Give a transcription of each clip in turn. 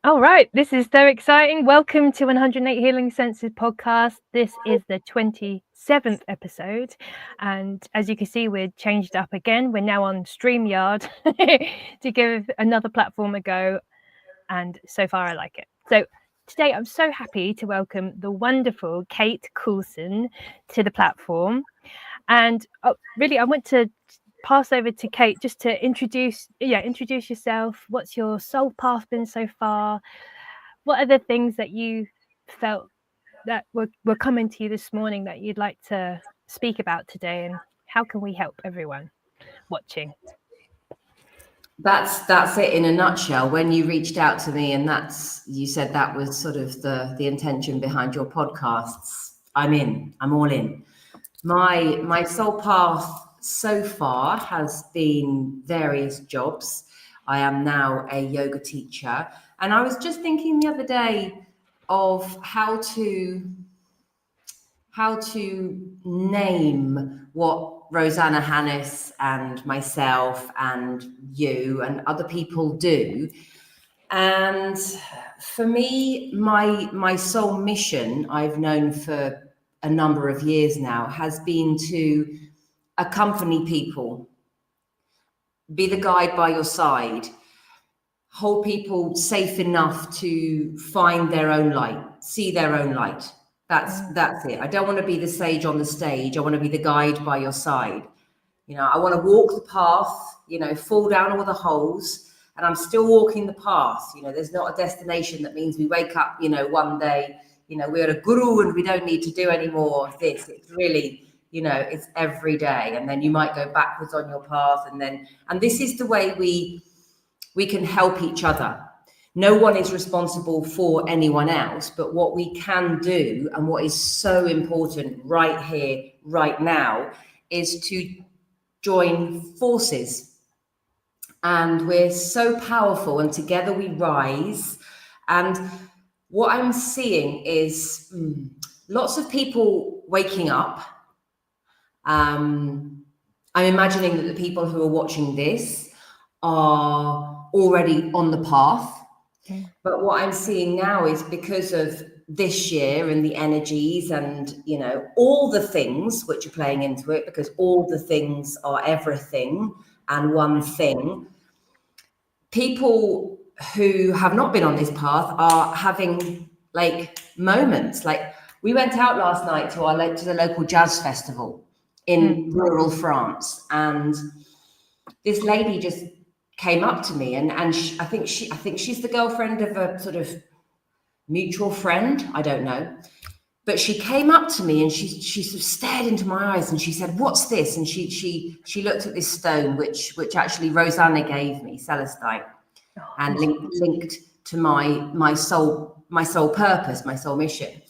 All right, this is so exciting. Welcome to 108 Healing Senses podcast. This is the 27th episode. And as you can see, we're changed up again. We're now on StreamYard to give another platform a go. And so far, I like it. So today, I'm so happy to welcome the wonderful Kate Coulson to the platform. And really, I want to pass over to Kate just to introduce yourself. What's your soul path been so far? What are the things that you felt that were coming to you this morning that you'd like to speak about today, and how can we help everyone watching? That's it in a nutshell. When you reached out to me, and you said that was sort of the intention behind your podcasts. I'm all in. My soul path so far has been various jobs. I am now a yoga teacher, and I was just thinking the other day of how to name what Rosanna Hannis and myself and you and other people do. And for me, my soul mission, I've known for a number of years now, has been to accompany people, be the guide by your side, hold people safe enough to find their own light, see their own light. That's it. I don't want to be the sage on the stage. I want to be the guide by your side. I want to walk the path, fall down all the holes, and I'm still walking the path. There's not a destination that means we wake up, one day, we're a guru and we don't need to do any more of this. It's really, it's every day. And then you might go backwards on your path. And this is the way we can help each other. No one is responsible for anyone else, but what we can do, and what is so important right here, right now, is to join forces. And we're so powerful, and together we rise. And what I'm seeing is lots of people waking up. I'm imagining that the people who are watching this are already on the path. But what I'm seeing now is, because of this year and the energies and, all the things which are playing into it, because all the things are everything and one thing, people who have not been on this path are having moments. Like, we went out last night to the local jazz festival in rural France, and this lady just came up to me, and I think she's the girlfriend of a sort of mutual friend. I don't know, but she came up to me and she sort of stared into my eyes and she said, "What's this?" And she looked at this stone, which actually Rosanna gave me, celestite, and linked to my soul purpose, my soul mission.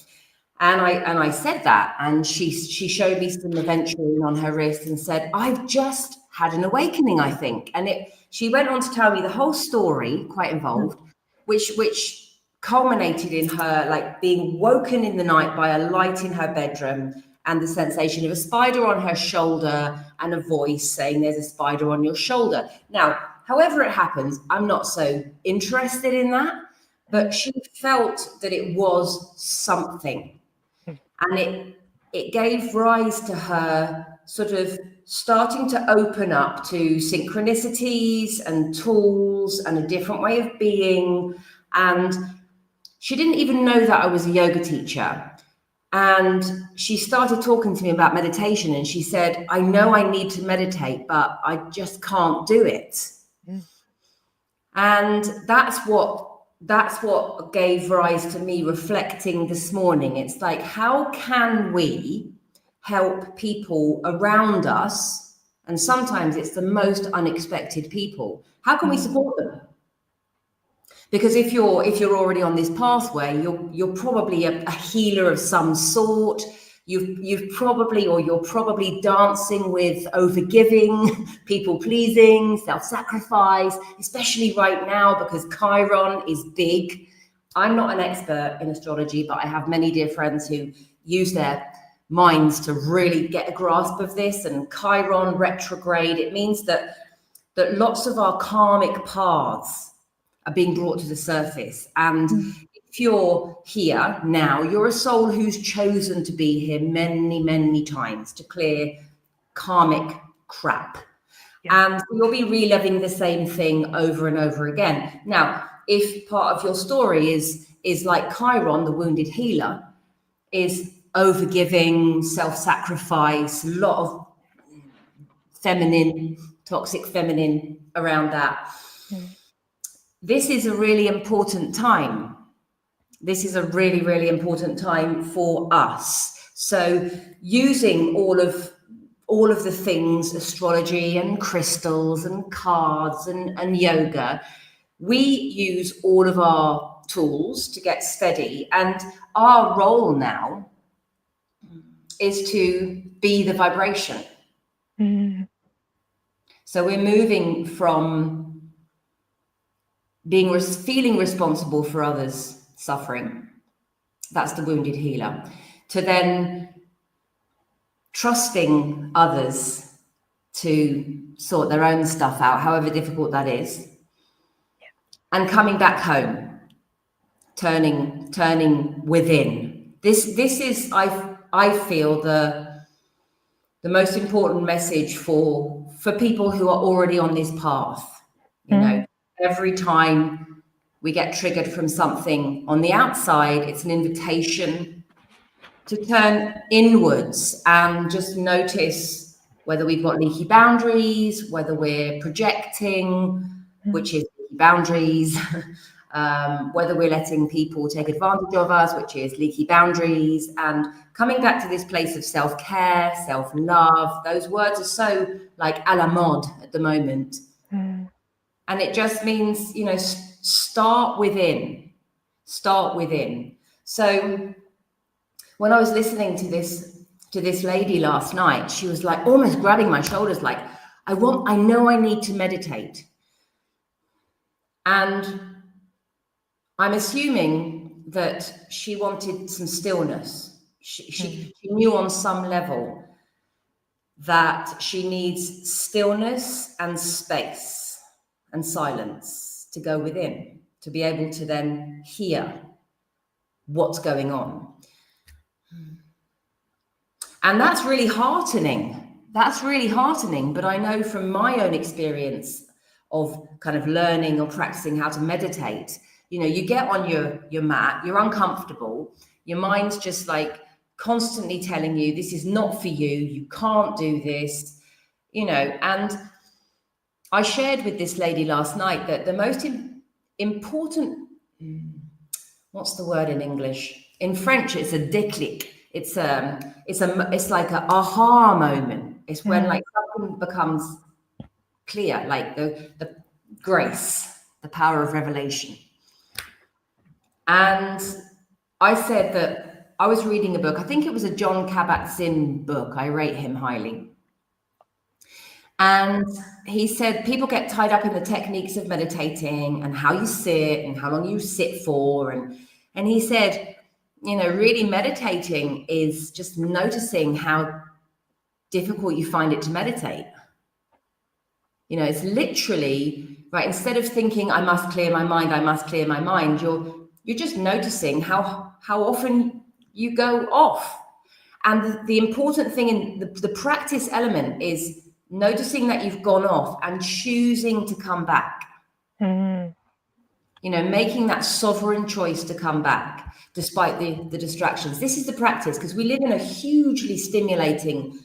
And I said that, and she showed me some aventurine on her wrist and said, "I've just had an awakening, I think." And she went on to tell me the whole story, quite involved, which culminated in her being woken in the night by a light in her bedroom and the sensation of a spider on her shoulder and a voice saying, "There's a spider on your shoulder." Now, however it happens, I'm not so interested in that, but she felt that it was something. And it gave rise to her sort of starting to open up to synchronicities and tools and a different way of being. And she didn't even know that I was a yoga teacher. And she started talking to me about meditation, and she said, "I know I need to meditate, but I just can't do it." And that's what gave rise to me reflecting this morning. It's like, how can we help people around us? And sometimes it's the most unexpected people. How can we support them? Because if you're already on this pathway, you're probably a healer of some sort. You're probably dancing with overgiving, people pleasing, self-sacrifice, especially right now because Chiron is big. I'm not an expert in astrology, but I have many dear friends who use their minds to really get a grasp of this. And Chiron retrograde, it means that lots of our karmic paths are being brought to the surface. And if you're here now, you're a soul who's chosen to be here many, many times to clear karmic crap. And you'll be reliving the same thing over and over again. Now, if part of your story is like Chiron, the wounded healer, is overgiving, self-sacrifice, a lot of feminine, toxic feminine around that. This is a really important time. This is a really, really important time for us. So using all of the things, astrology and crystals and cards and yoga, we use all of our tools to get steady. And our role now is to be the vibration. So we're moving from feeling responsible for others' suffering, that's the wounded healer, to then trusting others to sort their own stuff out, however difficult that is, and coming back home, turning within. This is, I feel, the most important message for people who are already on this path. You know, every time we get triggered from something on the outside, it's an invitation to turn inwards and just notice whether we've got leaky boundaries, whether we're projecting, which is leaky boundaries, whether we're letting people take advantage of us, which is leaky boundaries, and coming back to this place of self-care, self-love. Those words are so like à la mode at the moment. And it just means, you know, start within. So when I was listening to this lady last night, she was like almost grabbing my shoulders, like, I know I need to meditate. And I'm assuming that she wanted some stillness. She knew on some level that she needs stillness and space and silence to go within, to be able to then hear what's going on. And that's really heartening. But I know from my own experience of kind of learning or practicing how to meditate, you know, you get on your mat, you're uncomfortable, your mind's just like constantly telling you, this is not for you, you can't do this, you know. And I shared with this lady last night that the most important, what's the word in English? In French, it's a déclic. It's like an aha moment. It's when like something becomes clear, like the grace, the power of revelation. And I said that I was reading a book. I think it was a John Kabat-Zinn book. I rate him highly. And he said people get tied up in the techniques of meditating and how you sit and how long you sit for. And he said, you know, really meditating is just noticing how difficult you find it to meditate. You know, it's literally, right, instead of thinking, I must clear my mind, you're just noticing how often you go off. And the important thing in the practice element is noticing that you've gone off and choosing to come back. You know, making that sovereign choice to come back despite the distractions. This is the practice, because we live in a hugely stimulating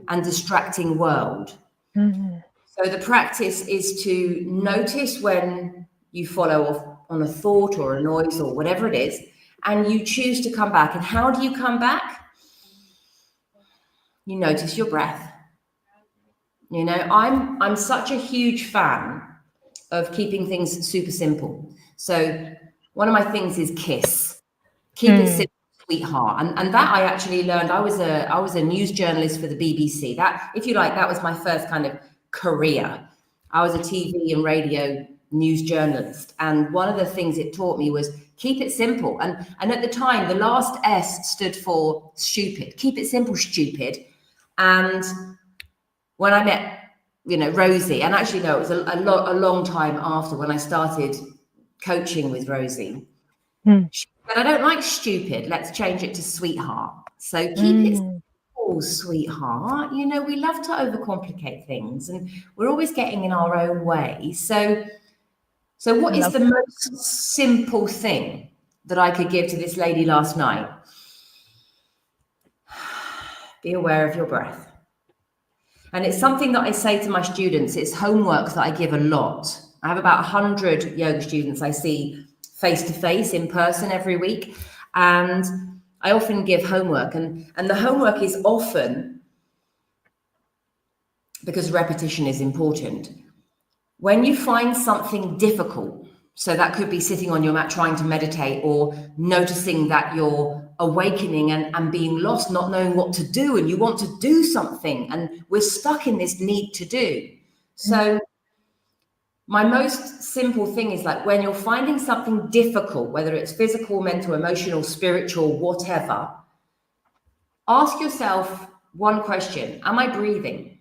and distracting world. So the practice is to notice when you follow off on a thought or a noise or whatever it is, and you choose to come back. And how do you come back? You notice your breath. You know, I'm such a huge fan of keeping things super simple. So one of my things is KISS. Keep it simple, sweetheart. And that I actually learned. I was a news journalist for the BBC. That, if you like, that was my first kind of career. I was a TV and radio news journalist. And one of the things it taught me was keep it simple. And at the time, the last S stood for stupid. Keep it simple, stupid. And when I met, you know, Rosie, and actually, no, it was a long time after when I started coaching with Rosie. She said, I don't like stupid. Let's change it to sweetheart. So keep it simple, sweetheart. You know, we love to overcomplicate things and we're always getting in our own way. So what is the most simple thing that I could give to this lady last night? Be aware of your breath. And it's something that I say to my students. It's homework that I give a lot. I have about 100 yoga students I see face-to-face in person every week. And I often give homework. And the homework is often, because repetition is important, when you find something difficult, so that could be sitting on your mat trying to meditate, or noticing that you're awakening and being lost, not knowing what to do, and you want to do something, and we're stuck in this need to do. So my most simple thing is, like, when you're finding something difficult, whether it's physical, mental, emotional, spiritual, whatever, ask yourself one question: am I breathing?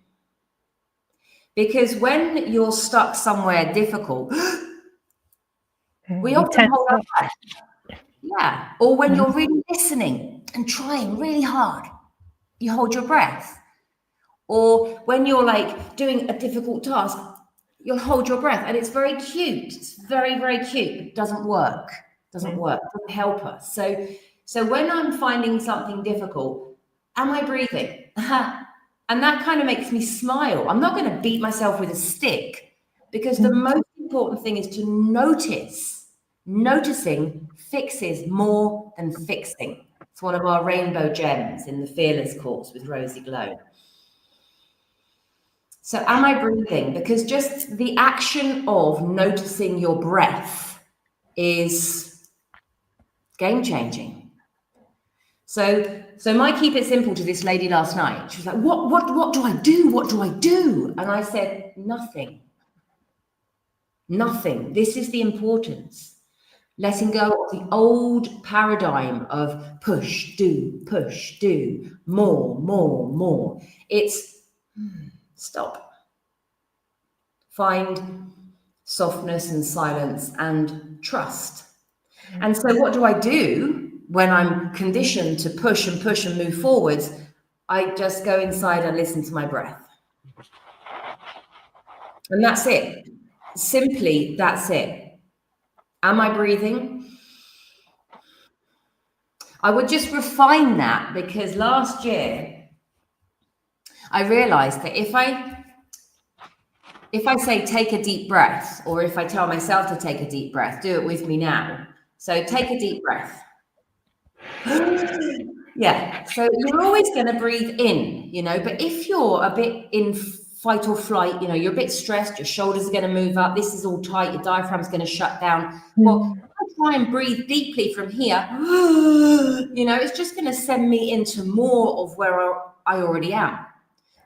Because when you're stuck somewhere difficult, we often hold our breath. Yeah. Or when you're really listening and trying really hard, you hold your breath. Or when you're like doing a difficult task, you'll hold your breath. And it's very cute. It's very, very cute. It doesn't work. It doesn't help us. So when I'm finding something difficult, am I breathing? And that kind of makes me smile. I'm not going to beat myself with a stick, because the most important thing is to notice. Noticing fixes more than fixing. It's one of our rainbow gems in the Fearless course with Rosie Glow. So am I breathing? Because just the action of noticing your breath is game changing. So my keep it simple to this lady last night. She was like, what do I do? What do I do? And I said, nothing. Nothing. This is the importance. Letting go of the old paradigm of push, do, more. It's stop. Find softness and silence and trust. And so what do I do when I'm conditioned to push and move forwards? I just go inside and listen to my breath. And that's it. Simply, that's it. Am I breathing? I would just refine that, because last year I realized that if I say take a deep breath, or if I tell myself to take a deep breath, do it with me now. So take a deep breath. Yeah. So you're always going to breathe in, you know, but if you're a bit in fight or flight, you know, you're a bit stressed, your shoulders are going to move up, this is all tight, your diaphragm's going to shut down. Well, I try and breathe deeply from here, you know, it's just going to send me into more of where I already am.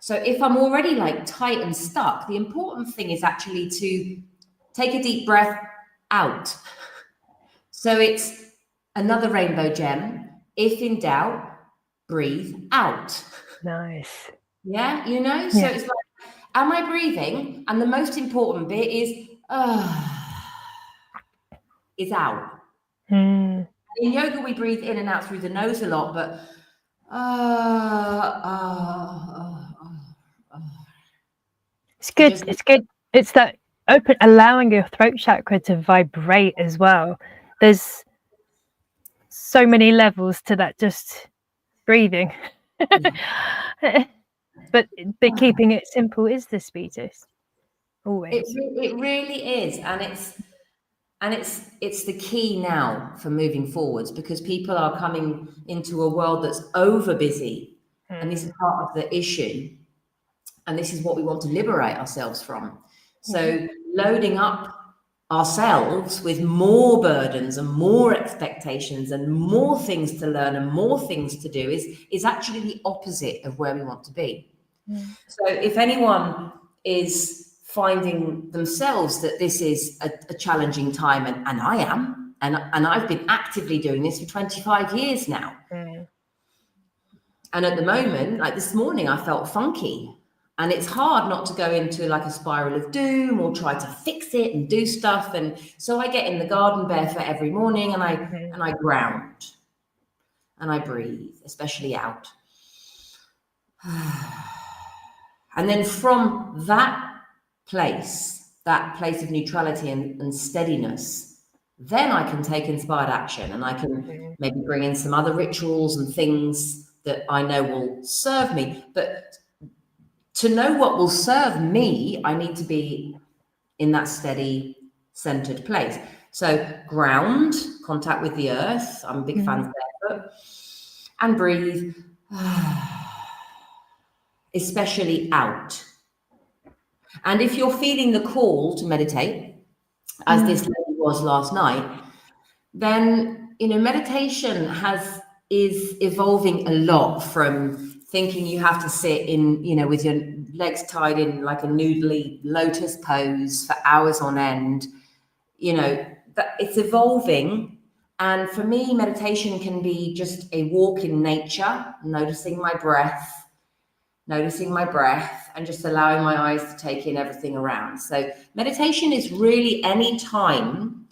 So if I'm already like tight and stuck, the important thing is actually to take a deep breath out. So it's another rainbow gem. If in doubt, breathe out. Nice. Yeah, you know, so it's like, am I breathing? And the most important bit is out. In yoga, we breathe in and out through the nose a lot, but it's good. It's good. It's that allowing your throat chakra to vibrate as well. There's so many levels to that, just breathing. But keeping it simple is the sweetest. Always. It really is, and it's the key now for moving forwards, because people are coming into a world that's over busy, and this is part of the issue, and this is what we want to liberate ourselves from. So loading up ourselves with more burdens and more expectations and more things to learn and more things to do is actually the opposite of where we want to be. So if anyone is finding themselves that this is a challenging time, and I am, and I've been actively doing this for 25 years now. And at the moment, like this morning, I felt funky. And it's hard not to go into like a spiral of doom or try to fix it and do stuff. And so I get in the garden barefoot every morning, and I ground and I breathe, especially out. And then from that place of neutrality and steadiness, then I can take inspired action, and I can maybe bring in some other rituals and things that I know will serve me. But to know what will serve me, I need to be in that steady, centered place. So ground, contact with the earth. I'm a big fan of barefoot. And breathe, especially out. And if you're feeling the call to meditate, as this lady was last night, then, you know, meditation is evolving a lot from thinking you have to sit in, you know, with your legs tied in like a noodly lotus pose for hours on end. You know, that it's evolving. And for me, meditation can be just a walk in nature, noticing my breath, and just allowing my eyes to take in everything around. So meditation is really any time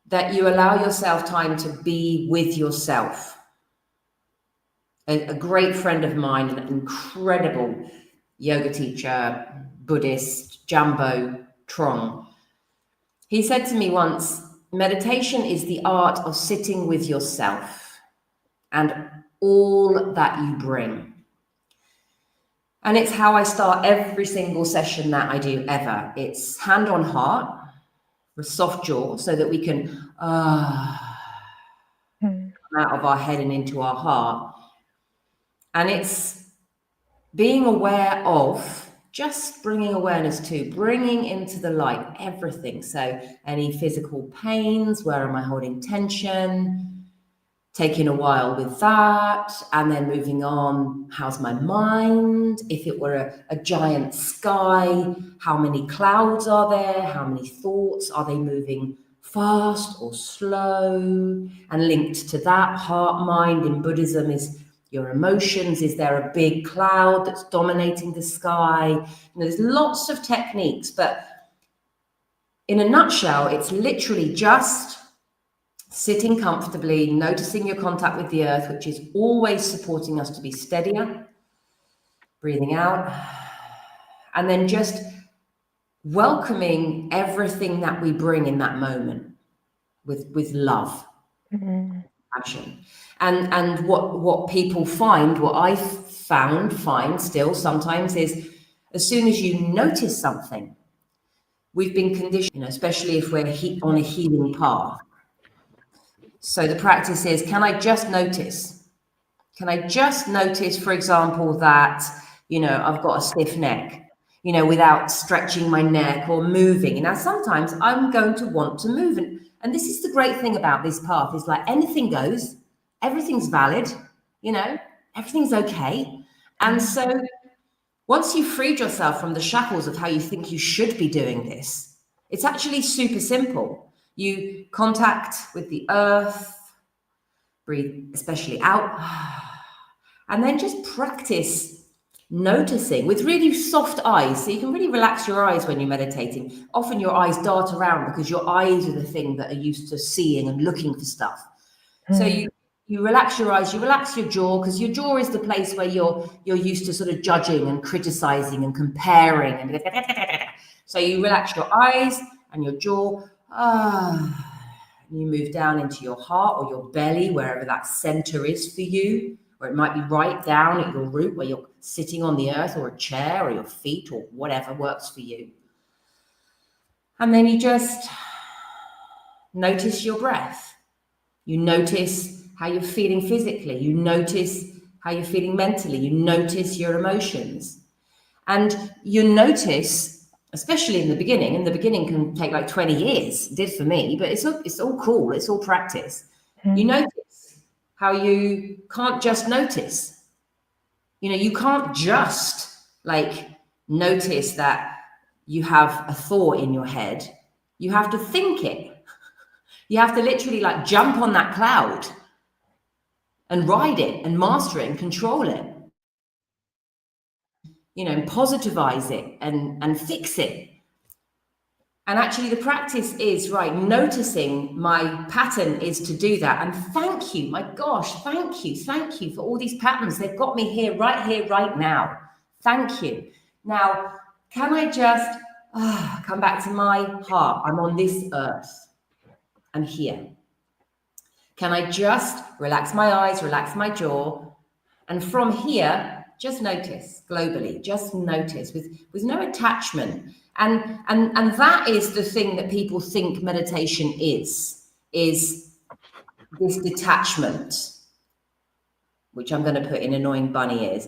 that you allow yourself time to be with yourself. A great friend of mine, an incredible yoga teacher, Buddhist, Jambo Trong, he said to me once, meditation is the art of sitting with yourself and all that you bring. And it's how I start every single session that I do ever. It's hand on heart, with soft jaw, so that we can come out of our head and into our heart. And it's being aware of, just bringing awareness to, bringing into the light everything. So any physical pains, where am I holding tension? Taking a while with that, and then moving on, how's my mind? If it were a giant sky, how many clouds are there? How many thoughts? Are they moving fast or slow? And linked to that, heart mind in Buddhism is your emotions. Is there a big cloud that's dominating the sky? You know, there's lots of techniques, but in a nutshell, it's literally just sitting comfortably, noticing your contact with the earth, which is always supporting us to be steadier, breathing out, and then just welcoming everything that we bring in that moment with love, passion. And what people find, what I find still sometimes, is as soon as you notice something, we've been conditioned, you know, especially if we're on a healing path. So the practice is, can I just notice? Can I just notice, for example, that, you know, I've got a stiff neck, you know, without stretching my neck or moving? And now sometimes I'm going to want to move. And this is the great thing about this path, is like anything goes, everything's valid, you know, everything's okay. And so once you've freed yourself from the shackles of how you think you should be doing this, it's actually super simple. You contact with the earth, breathe especially out, and then just practice noticing with really soft eyes. So you can really relax your eyes when you're meditating. Often your eyes dart around because your eyes are the thing that are used to seeing and looking for stuff. So you relax your eyes, you relax your jaw, because your jaw is the place where you're used to sort of judging and criticizing and comparing. And so you relax your eyes and your jaw. You move down into your heart or your belly, wherever that center is for you, or it might be right down at your root where you're sitting on the earth, or a chair, or your feet, or whatever works for you. And then you just notice your breath. You notice how you're feeling physically. You notice how you're feeling mentally. You notice your emotions. And you notice, especially in the beginning can take like 20 years, it did for me, but it's all cool, it's all practice. You notice how you can't just notice. You know, you can't just like notice that you have a thought in your head. You have to think it. You have to literally like jump on that cloud and ride it and master it and control it. positivize it and fix it. And actually the practice is, right, noticing my pattern is to do that. And thank you, my gosh, thank you for all these patterns. They've got me here, right now. Thank you. Now, can I just come back to my heart? I'm on this earth. I'm here. Can I just relax my eyes, relax my jaw? And from here, just notice globally, just notice with no attachment. And that is the thing that people think meditation is this detachment, which I'm going to put in annoying bunny ears.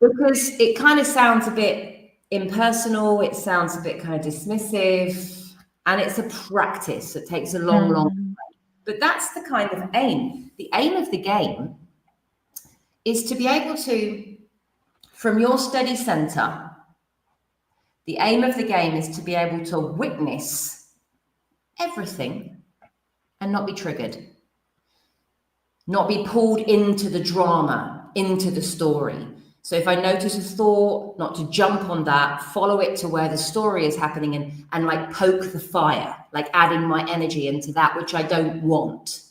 Because it kind of sounds a bit impersonal. It sounds a bit kind of dismissive, and it's a practice that takes a long time. But that's the kind of aim. The aim of the game is to be able to, from your steady center, the aim of the game is to be able to witness everything and not be triggered, not be pulled into the drama, into the story. So if I notice a thought, not to jump on that, follow it to where the story is happening and like poke the fire, like adding my energy into that, which I don't want,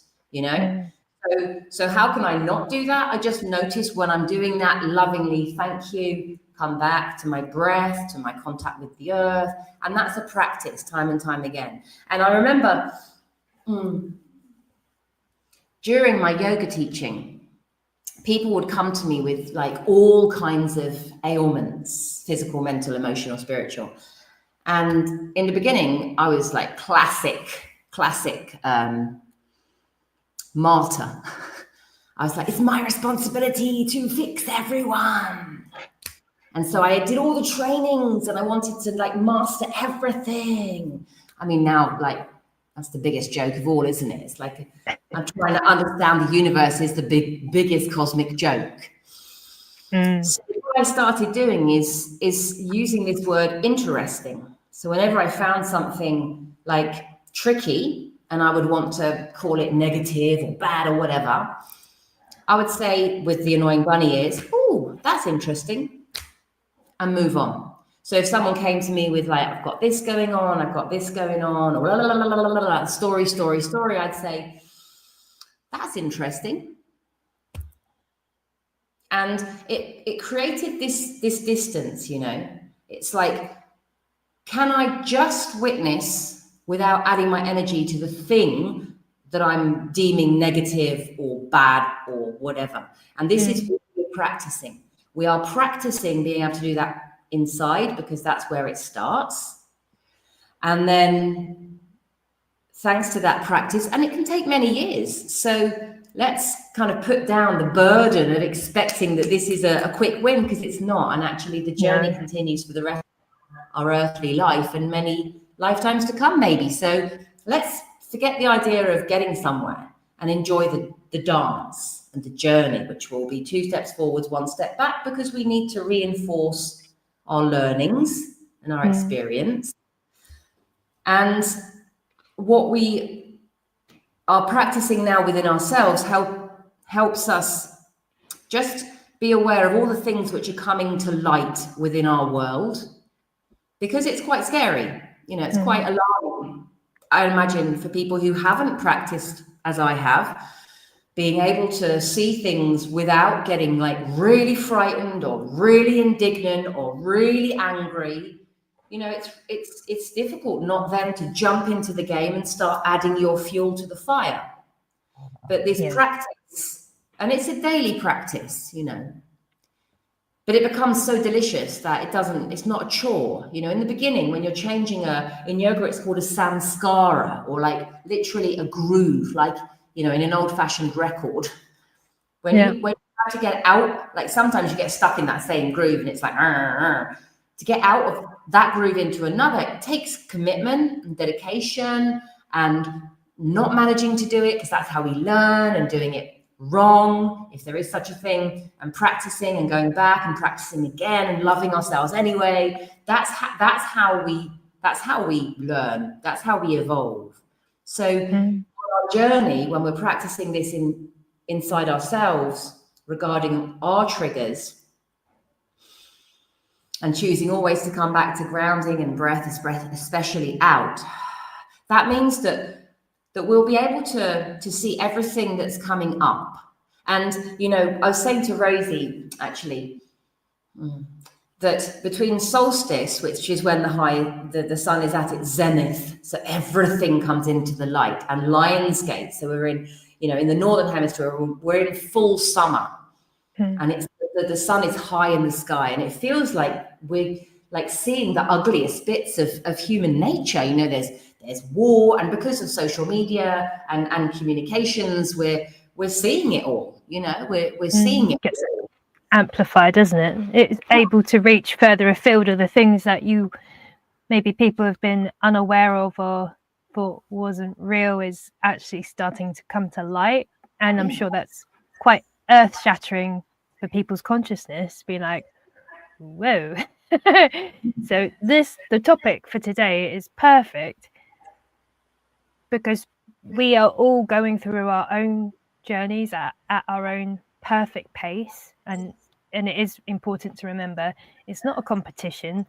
So how can I not do that? I just notice when I'm doing that lovingly, thank you, come back to my breath, to my contact with the earth. And that's a practice time and time again. And I remember during my yoga teaching, people would come to me with like all kinds of ailments, physical, mental, emotional, spiritual. And in the beginning, I was like classic martyr. I was like, it's my responsibility to fix everyone. And so I did all the trainings and I wanted to like master everything. I mean, now like that's the biggest joke of all, isn't it? It's like I'm trying to understand the universe is the biggest cosmic joke. So what I started doing is using this word interesting. So whenever I found something like tricky and I would want to call it negative or bad or whatever, I would say with the annoying bunny ears, oh, that's interesting, and move on. So if someone came to me with like, I've got this going on, or la, la, la, la, la, la, story, I'd say, that's interesting. And it created this distance, It's like, can I just witness without adding my energy to the thing that I'm deeming negative or bad or whatever? And this is what we're practicing. We are practicing being able to do that inside because that's where it starts. And then thanks to that practice, and it can take many years. So let's kind of put down the burden of expecting that this is a quick win, because it's not. And actually the journey continues for the rest of our earthly life and many lifetimes to come, maybe. So let's forget the idea of getting somewhere and enjoy the dance and the journey, which will be 2 steps forwards, 1 step back, because we need to reinforce our learnings and our experience. And what we are practicing now within ourselves helps us just be aware of all the things which are coming to light within our world, because it's quite scary. It's quite alarming, I imagine, for people who haven't practiced as I have, being able to see things without getting like really frightened or really indignant or really angry. It's difficult not then to jump into the game and start adding your fuel to the fire. But this practice, and it's a daily practice, but it becomes so delicious that it's not a chore. In the beginning, when you're changing in yoga, it's called a samskara, or like literally a groove, like, in an old-fashioned record. When you have to get out, like sometimes you get stuck in that same groove and it's like, to get out of that groove into another, it takes commitment and dedication and not managing to do it, because that's how we learn, and doing it wrong, if there is such a thing, and practicing and going back and practicing again and loving ourselves anyway. That's how we learn. That's how we evolve. So our journey, when we're practicing this inside ourselves, regarding our triggers, and choosing always to come back to grounding and breath, especially out, that means that we'll be able to see everything that's coming up. And, you know, I was saying to Rosie, actually, that between solstice, which is when the sun is at its zenith, so everything comes into the light, and Lionsgate, so we're in, you know, in the Northern Hemisphere, we're in full summer. And it's the sun is high in the sky, and it feels like we're like seeing the ugliest bits of human nature. You know, there's war, and because of social media and communications, we're seeing it all. You know, we're seeing it. Gets amplified, doesn't it? It's able to reach further afield of the things that you maybe people have been unaware of or thought wasn't real is actually starting to come to light. And I'm sure that's quite earth-shattering for people's consciousness, being like, whoa. So the topic for today is perfect because we are all going through our own journeys at our own perfect pace, and it is important to remember it's not a competition.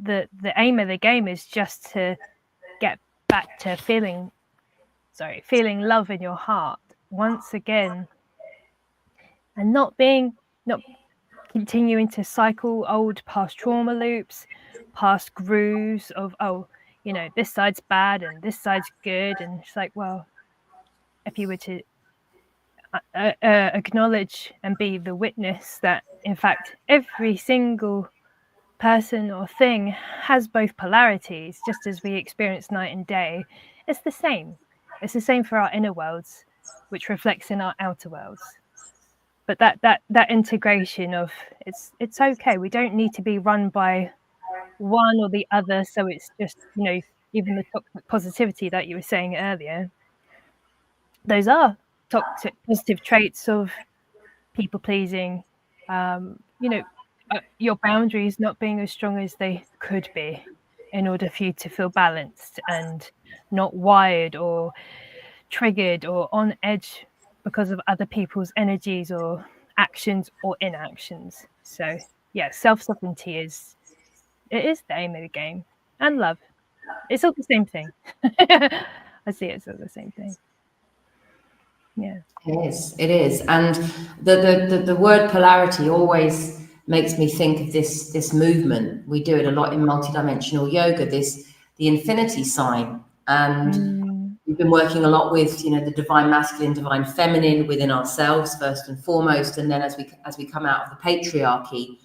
The aim of the game is just to get back to feeling love in your heart once again, and not continuing to cycle old past trauma loops, past grooves of, oh, you know, this side's bad and this side's good. And it's like, well, if you were to acknowledge and be the witness that, in fact, every single person or thing has both polarities, just as we experience night and day, it's the same. It's the same for our inner worlds, which reflects in our outer worlds. But that integration of it's okay. We don't need to be run by one or the other. So it's just, you know, even the toxic positivity that you were saying earlier, those are toxic positive traits of people pleasing, you know, your boundaries not being as strong as they could be in order for you to feel balanced and not wired or triggered or on edge because of other people's energies or actions or inactions. So yeah, self-sovereignty is the aim of the game, and love. It's all the same thing. I see it's all the same thing. Yeah. It is. And the word polarity always makes me think of this movement. We do it a lot in multidimensional yoga, the infinity sign. And we've been working a lot with, you know, the divine masculine, divine feminine within ourselves first and foremost, and then as we come out of the patriarchy,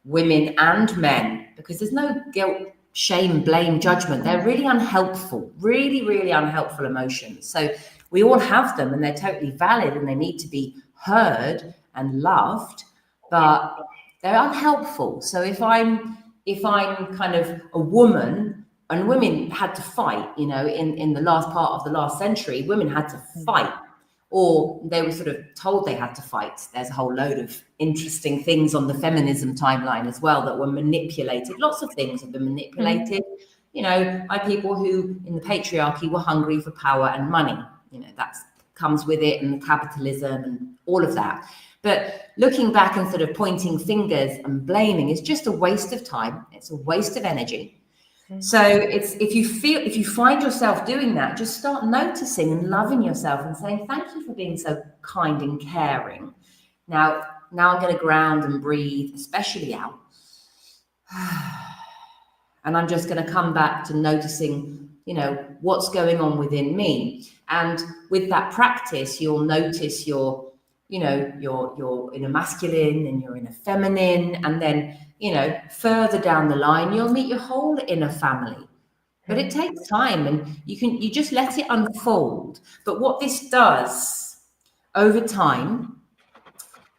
women and men, because there's no guilt, shame, blame, judgment. They're really unhelpful, really unhelpful emotions. So we all have them, and they're totally valid, and they need to be heard and loved, but they're unhelpful. So if I'm kind of a woman, and women had to fight, you know, in the last part of the last century, women had to fight, or they were sort of told they had to fight. There's a whole load of interesting things on the feminism timeline as well that were manipulated. Lots of things have been manipulated, you know, by people who in the patriarchy were hungry for power and money. You know, that comes with it, and capitalism and all of that. But looking back and sort of pointing fingers and blaming is just a waste of time. It's a waste of energy. So it's if you find yourself doing that, just start noticing and loving yourself and saying, thank you for being so kind and caring. Now I'm going to ground and breathe, especially out. And I'm just going to come back to noticing, you know, what's going on within me. And with that practice, you'll notice you're in a masculine and you're in a feminine, and then, you know, further down the line, you'll meet your whole inner family. But it takes time, and you just let it unfold. But what this does over time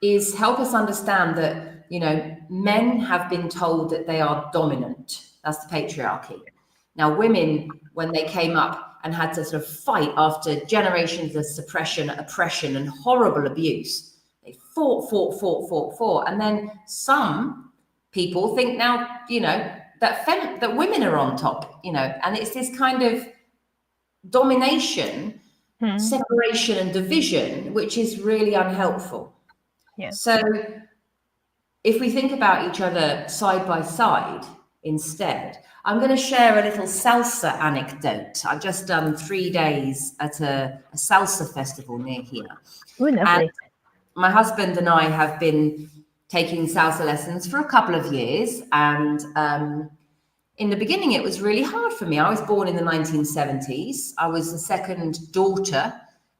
is help us understand that, you know, men have been told that they are dominant. That's the patriarchy. Now, women, when they came up and had to sort of fight after generations of suppression, oppression, and horrible abuse, they fought. And then some people think now, you know, that women are on top, you know, and it's this kind of domination, separation and division, which is really unhelpful. Yeah. So if we think about each other side by side instead, I'm going to share a little salsa anecdote. I've just done 3 days at a salsa festival near here. Oh, lovely. And my husband and I have been taking salsa lessons for a couple of years. And in the beginning, it was really hard for me. I was born in the 1970s. I was the second daughter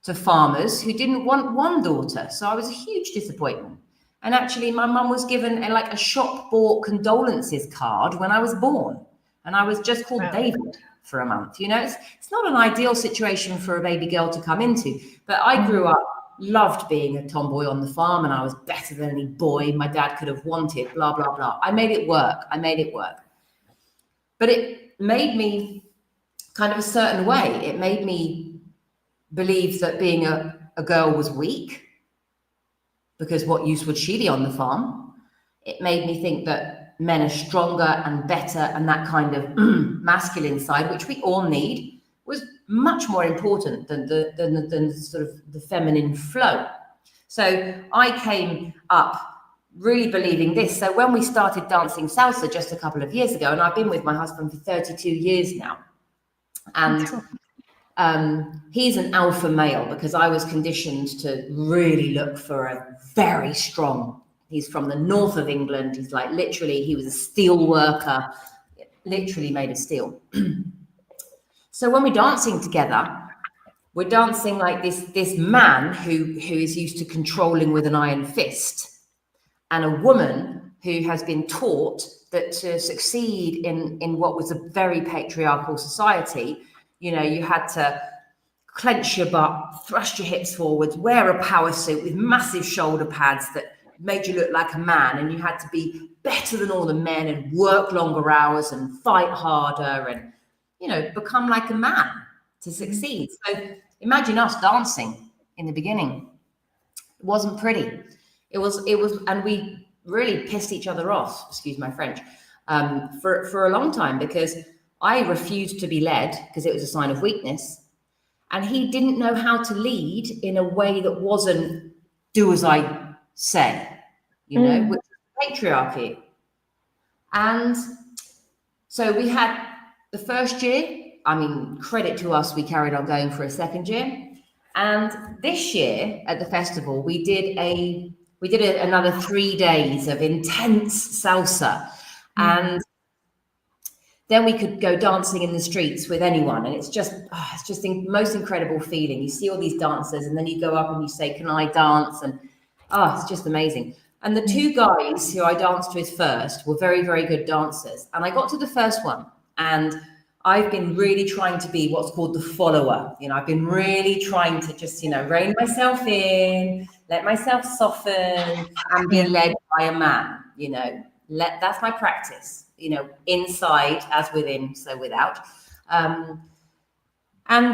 to farmers who didn't want one daughter. So I was a huge disappointment. And actually, my mum was given a shop bought condolences card when I was born. And I was just called David for a month. You know, it's not an ideal situation for a baby girl to come into. But I grew up, loved being a tomboy on the farm, and I was better than any boy my dad could have wanted, blah, blah, blah. I made it work. But it made me kind of a certain way. It made me believe that being a girl was weak, because what use would she be on the farm? It made me think that men are stronger and better, and that kind of masculine side, which we all need, was much more important than the sort of the feminine flow. So I came up really believing this. So when we started dancing salsa just a couple of years ago, and I've been with my husband for 32 years now, and he's an alpha male, because I was conditioned to really look for a very strong. He's from the north of England. He's like, literally, he was a steel worker, literally made of steel. So when we're dancing together, we're dancing like this man who is used to controlling with an iron fist, and a woman who has been taught that to succeed in what was a very patriarchal society, you know, you had to clench your butt, thrust your hips forwards, wear a power suit with massive shoulder pads that made you look like a man, and you had to be better than all the men and work longer hours and fight harder and, you know, become like a man to succeed. So imagine us dancing in the beginning. It wasn't pretty. It was, and we really pissed each other off, excuse my French, for a long time, because I refused to be led because it was a sign of weakness. And he didn't know how to lead in a way that wasn't do as I say, you know, which is patriarchy. And so we had the first year, I mean, credit to us, we carried on going for a second year. And this year at the festival, we did another 3 days of intense salsa. And then we could go dancing in the streets with anyone. And it's just the most incredible feeling. You see all these dancers, and then you go up and you say, can I dance? And it's just amazing. And the two guys who I danced with first were very, very good dancers. And I got to the first one, and I've been really trying to be what's called the follower. You know, I've been really trying to just, you know, rein myself in, let myself soften, and be led by a man, you know. That's my practice, you know, inside as within, so without. And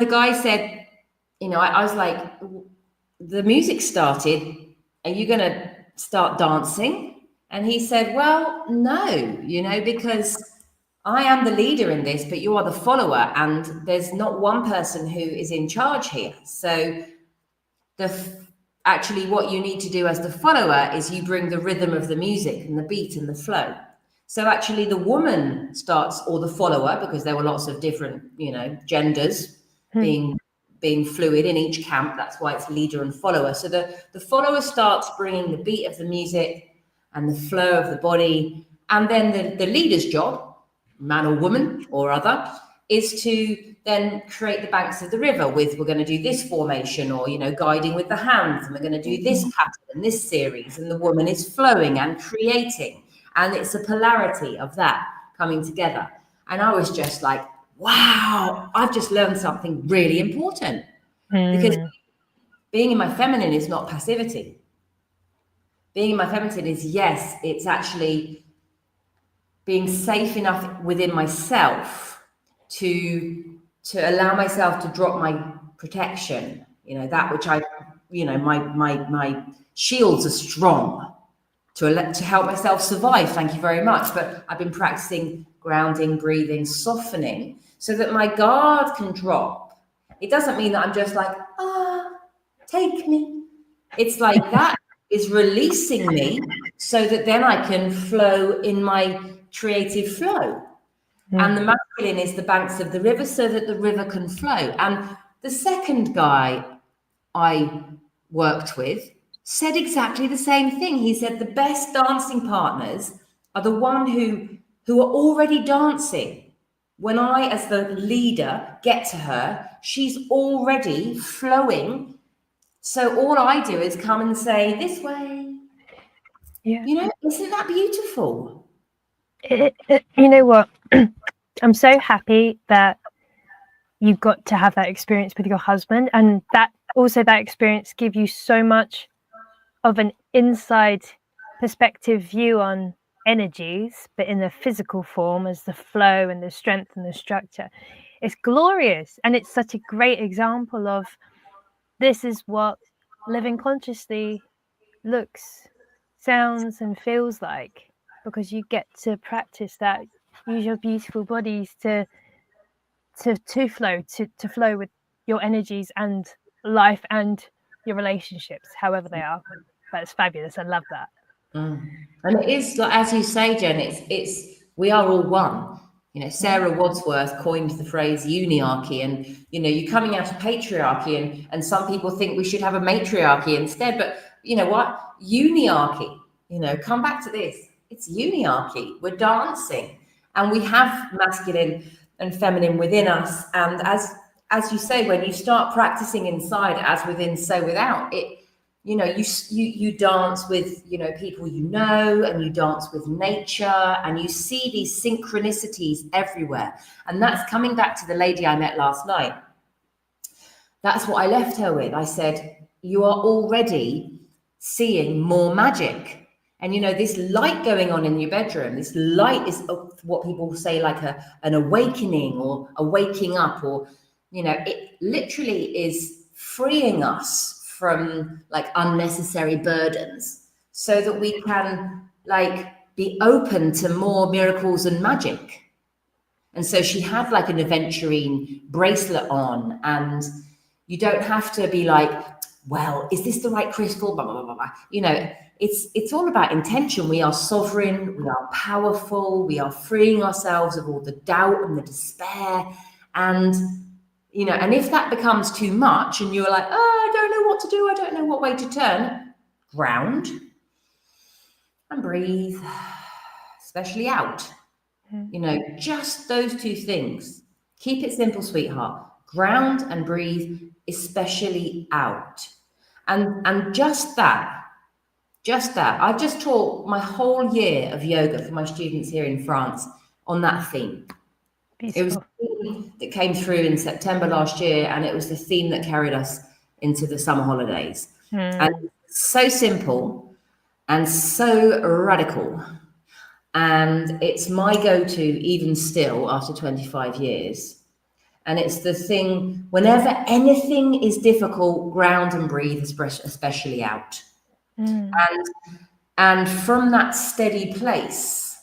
the guy said, you know, I was like, the music started, are you going to start dancing? And he said, well, no, you know, because I am the leader in this, but you are the follower, and there's not one person who is in charge here. So actually what you need to do as the follower is you bring the rhythm of the music and the beat and the flow. So actually the woman starts, or the follower, because there were lots of different, you know, genders being fluid in each camp. That's why it's leader and follower. So the follower starts bringing the beat of the music and the flow of the body. And then the leader's job, man or woman or other, is to then create the banks of the river with, we're going to do this formation, or, you know, guiding with the hands, and we're going to do this pattern and this series, and the woman is flowing and creating, and it's a polarity of that coming together. And I was just like, wow, I've just learned something really important, because being in my feminine is not passivity. Being in my feminine is, yes, it's actually being safe enough within myself to allow myself to drop my protection, you know, that which I, you know, my shields are strong to help myself survive. Thank you very much. But I've been practicing grounding, breathing, softening, so that my guard can drop. It doesn't mean that I'm just like, take me. It's like that is releasing me so that then I can flow in my creative flow. And the masculine is the banks of the river so that the river can flow. And the second guy I worked with said exactly the same thing. He said the best dancing partners are the one who are already dancing. When I, as the leader, get to her, she's already flowing. So all I do is come and say, this way. Yeah. You know, isn't that beautiful? You know what? I'm so happy that you got to have that experience with your husband, and that experience give you so much of an inside perspective view on energies, but in the physical form as the flow and the strength and the structure. It's glorious, and it's such a great example of this is what living consciously looks, sounds, and feels like, because you get to practice that. Use your beautiful bodies to flow with your energies and life and your relationships, however they are. But it's fabulous. I love that. And it is, like, as you say, Jen, it's we are all one. You know, Sarah Wadsworth coined the phrase uniarchy, and you know, you're coming out of patriarchy, and some people think we should have a matriarchy instead. But you know what? Uniarchy. You know, come back to this. It's uniarchy. We're dancing, and we have masculine and feminine within us. And as you say, when you start practicing inside, as within, so without, it, you know, you dance with, you know, people you know, and you dance with nature, and you see these synchronicities everywhere. And that's coming back to the lady I met last night. That's what I left her with. I said, you are already seeing more magic. And, you know, this light going on in your bedroom, this light is what people say like an awakening or a waking up, or, you know, it literally is freeing us from like unnecessary burdens so that we can like be open to more miracles and magic. And so she had like an aventurine bracelet on, and you don't have to be like, well, is this the right crystal? Blah, blah, blah, blah, blah. You know, it's all about intention. We are sovereign, we are powerful, we are freeing ourselves of all the doubt and the despair. And, you know, and if that becomes too much and you're like, oh, I don't know what to do, I don't know what way to turn, ground and breathe, especially out. You know, just those two things. Keep it simple, sweetheart. Ground and breathe, especially out. And just that. I've just taught my whole year of yoga for my students here in France on that theme. Beautiful. It was a theme that came through in September last year, and it was the theme that carried us into the summer holidays. And so simple and so radical. And it's my go-to even still after 25 years. And it's the thing, whenever anything is difficult, ground and breathe, especially out. And from that steady place,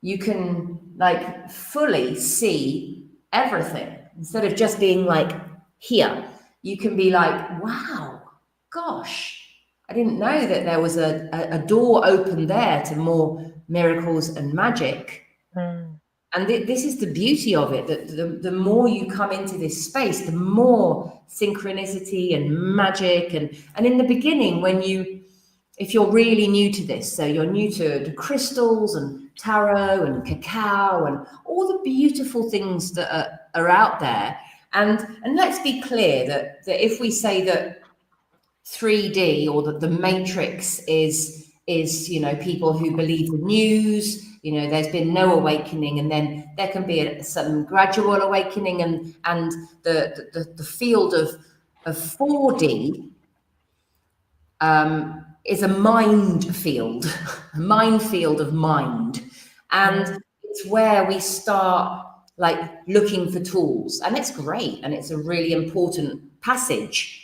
you can like fully see everything. Instead of just being like here, you can be like, wow, gosh, I didn't know that there was a door open there to more miracles and magic. And this is the beauty of it, that the more you come into this space, the more synchronicity and magic. And in the beginning, if you're really new to this, so you're new to crystals and tarot and cacao and all the beautiful things that are out there. And let's be clear that if we say that 3D or that the matrix is, you know, people who believe the news, you know, there's been no awakening, and then there can be some gradual awakening, and the field of 4D is a minefield of mind. And it's where we start like looking for tools, and it's great, and it's a really important passage.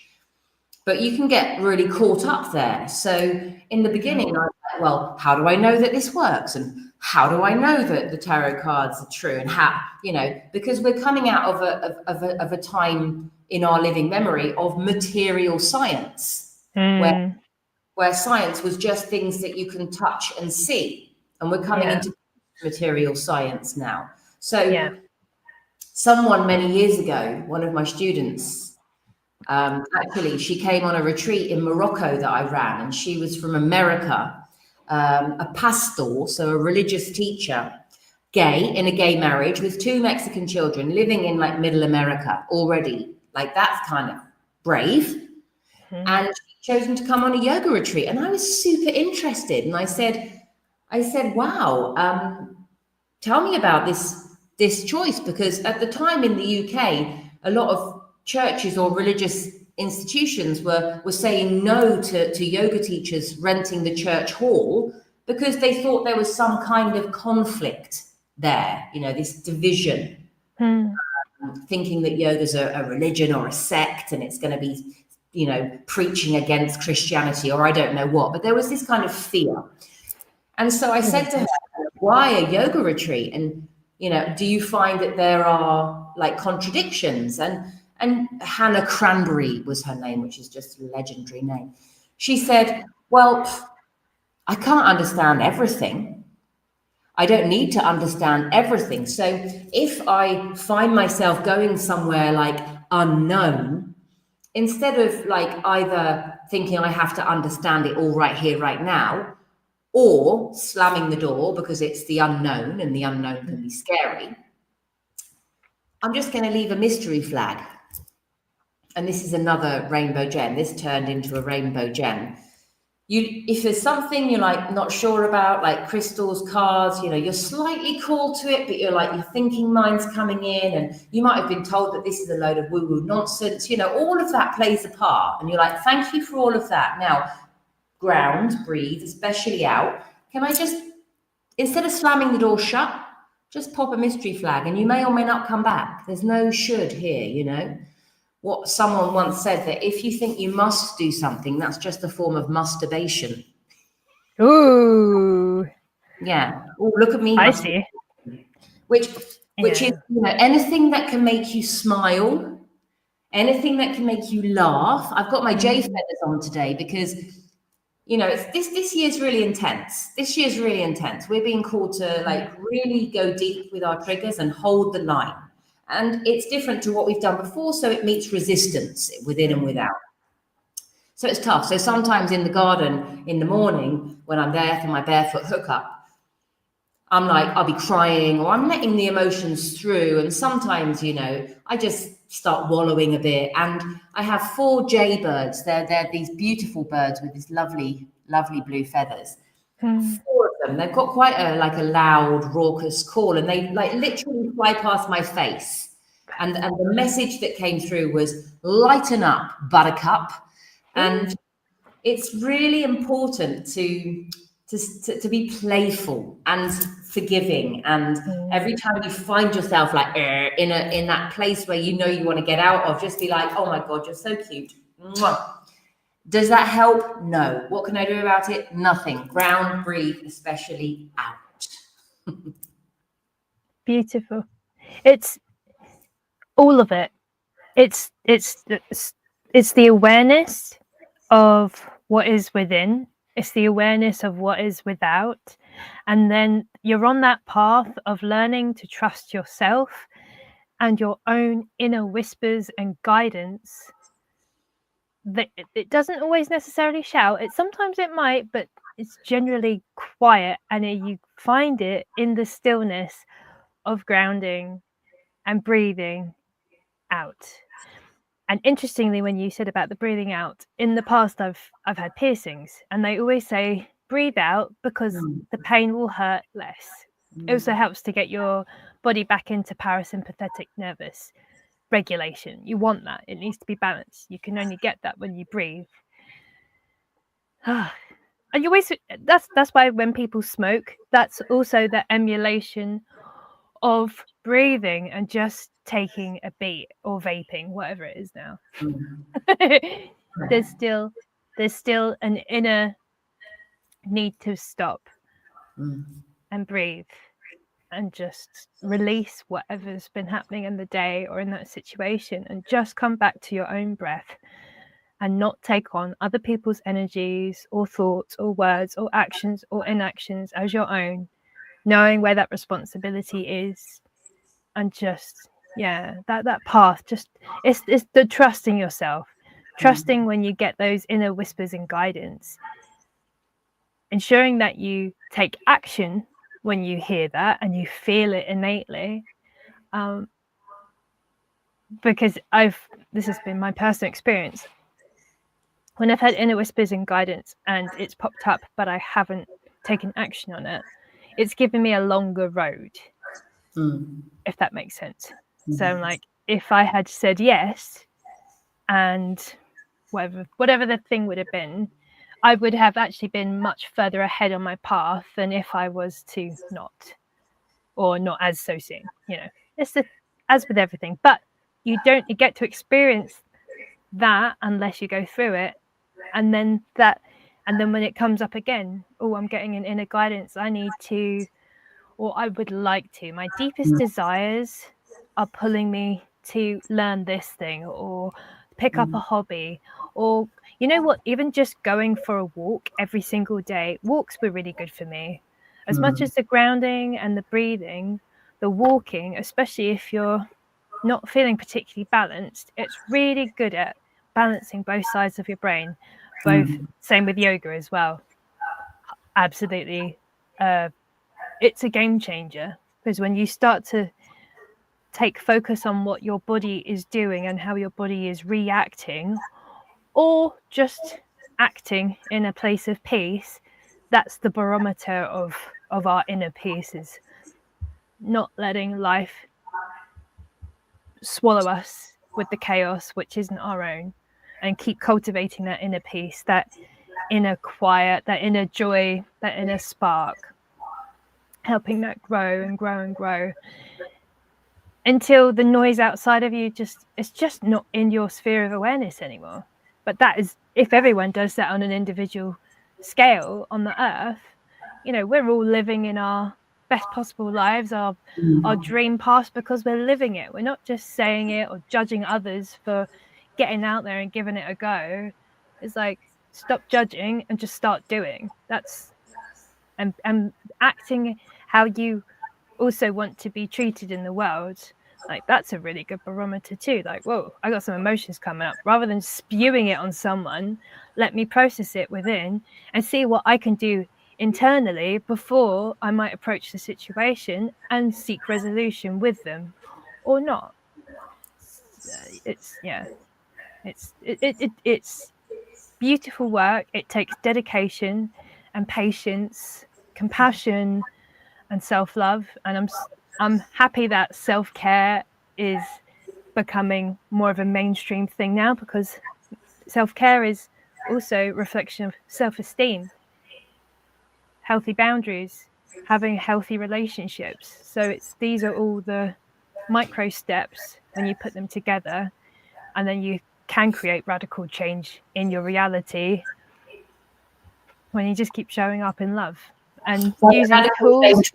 But you can get really caught up there. So in the beginning, I was like, well, how do I know that this works? And how do I know that the tarot cards are true? And how, you know, because we're coming out of a time in our living memory of material science, where where science was just things that you can touch and see. And we're coming into material science now. So someone many years ago, one of my students, actually, she came on a retreat in Morocco that I ran, and she was from America, a pastor, so a religious teacher, gay, in a gay marriage with 2 Mexican children, living in like middle America already. Like, that's kind of brave. And she chosen to come on a yoga retreat, and I was super interested. And I said, wow, tell me about this choice, because at the time in the UK, a lot of churches or religious institutions were saying no to yoga teachers renting the church hall, because they thought there was some kind of conflict there, you know, this division, thinking that yoga's a religion or a sect, and it's going to be, you know, preaching against Christianity, or I don't know what, but there was this kind of fear. And so I said to her, why a yoga retreat? And, you know, do you find that there are like contradictions? And Hannah Cranberry was her name, which is just a legendary name. She said, well, I can't understand everything. I don't need to understand everything. So if I find myself going somewhere like unknown, instead of like either thinking I have to understand it all right here, right now, or slamming the door because it's the unknown and the unknown can be scary, I'm just going to leave a mystery flag. And this is another rainbow gem. This turned into a rainbow gem. If there's something you're like not sure about, like crystals, cards, you know, you're slightly called to it, but you're like, your thinking mind's coming in, and you might have been told that this is a load of woo-woo nonsense, you know, all of that plays a part. And you're like, thank you for all of that. Now, ground, breathe, especially out. Can I just, instead of slamming the door shut, just pop a mystery flag, and you may or may not come back. There's no should here, you know. What someone once said, that if you think you must do something, that's just a form of masturbation. Ooh. Yeah. Oh, look at me. I see. Which is, you know, anything that can make you smile, anything that can make you laugh. I've got my J feathers on today because, you know, it's this year's really intense. This year's really intense. We're being called to like really go deep with our triggers and hold the line. And it's different to what we've done before, so it meets resistance within and without. So it's tough. So sometimes in the garden in the morning, when I'm there for my barefoot hookup, I'm like, I'll be crying, or I'm letting the emotions through. And sometimes, you know, I just start wallowing a bit. And I have 4 jaybirds. They're these beautiful birds with these lovely, lovely blue feathers. 4 of them. They've got quite a loud, raucous call, and they like literally fly past my face. And the message that came through was, lighten up, buttercup. And it's really important to be playful and forgiving. And every time you find yourself like in that place where you know you want to get out of, just be like, oh my God, you're so cute. Mwah. Does that help? No. What can I do about it? Nothing. Ground, breathe, especially out. Beautiful. It's all of it. It's the awareness of what is within. It's the awareness of what is without. And then you're on that path of learning to trust yourself and your own inner whispers and guidance. That it doesn't always necessarily shout. Sometimes it might, but it's generally quiet, and you find it in the stillness of grounding and breathing out. And interestingly, when you said about the breathing out, in the past I've had piercings, and they always say breathe out because the pain will hurt less. It also helps to get your body back into parasympathetic nervous regulation. You want that. It needs to be balanced. You can only get that when you breathe. And you always, that's why when people smoke, that's also the emulation of breathing and just taking a beat, or vaping, whatever it is now. There's still an inner need to stop and breathe and just release whatever's been happening in the day or in that situation, and just come back to your own breath and not take on other people's energies or thoughts or words or actions or inactions as your own, knowing where that responsibility is, and just that path, just it's the trusting yourself, trusting when you get those inner whispers and guidance, ensuring that you take action when you hear that and you feel it innately. Because this has been my personal experience. When I've had inner whispers and guidance and it's popped up, but I haven't taken action on it, it's given me a longer road, if that makes sense. So I'm like, if I had said yes, and whatever the thing would have been, I would have actually been much further ahead on my path than if I was to not as so soon. It's as with everything, but you don't get to experience that unless you go through it. And then when it comes up again, I'm getting an inner guidance, I need to, or I would like to, my deepest desires are pulling me to learn this thing or pick up a hobby, or even just going for a walk every single day. Walks were really good for me. As much as the grounding and the breathing, the walking, especially if you're not feeling particularly balanced, it's really good at balancing both sides of your brain. Same with yoga as well. Absolutely. It's a game changer, because when you start to take focus on what your body is doing and how your body is reacting, or just acting in a place of peace, that's the barometer of our inner peace, is not letting life swallow us with the chaos which isn't our own, and keep cultivating that inner peace, that inner quiet, that inner joy, that inner spark, helping that grow and grow and grow until the noise outside of you it's just not in your sphere of awareness anymore. But that is, if everyone does that on an individual scale on the earth, we're all living in our best possible lives, our dream past, because we're living it. We're not just saying it or judging others for getting out there and giving it a go. It's like, stop judging and just start doing. And acting how you also want to be treated in the world. Like, that's a really good barometer too. Like, whoa, I got some emotions coming up. Rather than spewing it on someone, let me process it within and see what I can do internally before I might approach the situation and seek resolution with them, or not. It's beautiful work. It takes dedication and patience, compassion, and self-love. And I'm happy that self-care is becoming more of a mainstream thing now, because self-care is also a reflection of self-esteem, healthy boundaries, having healthy relationships. So these are all the micro steps when you put them together, and then you can create radical change in your reality when you just keep showing up in love and using tools.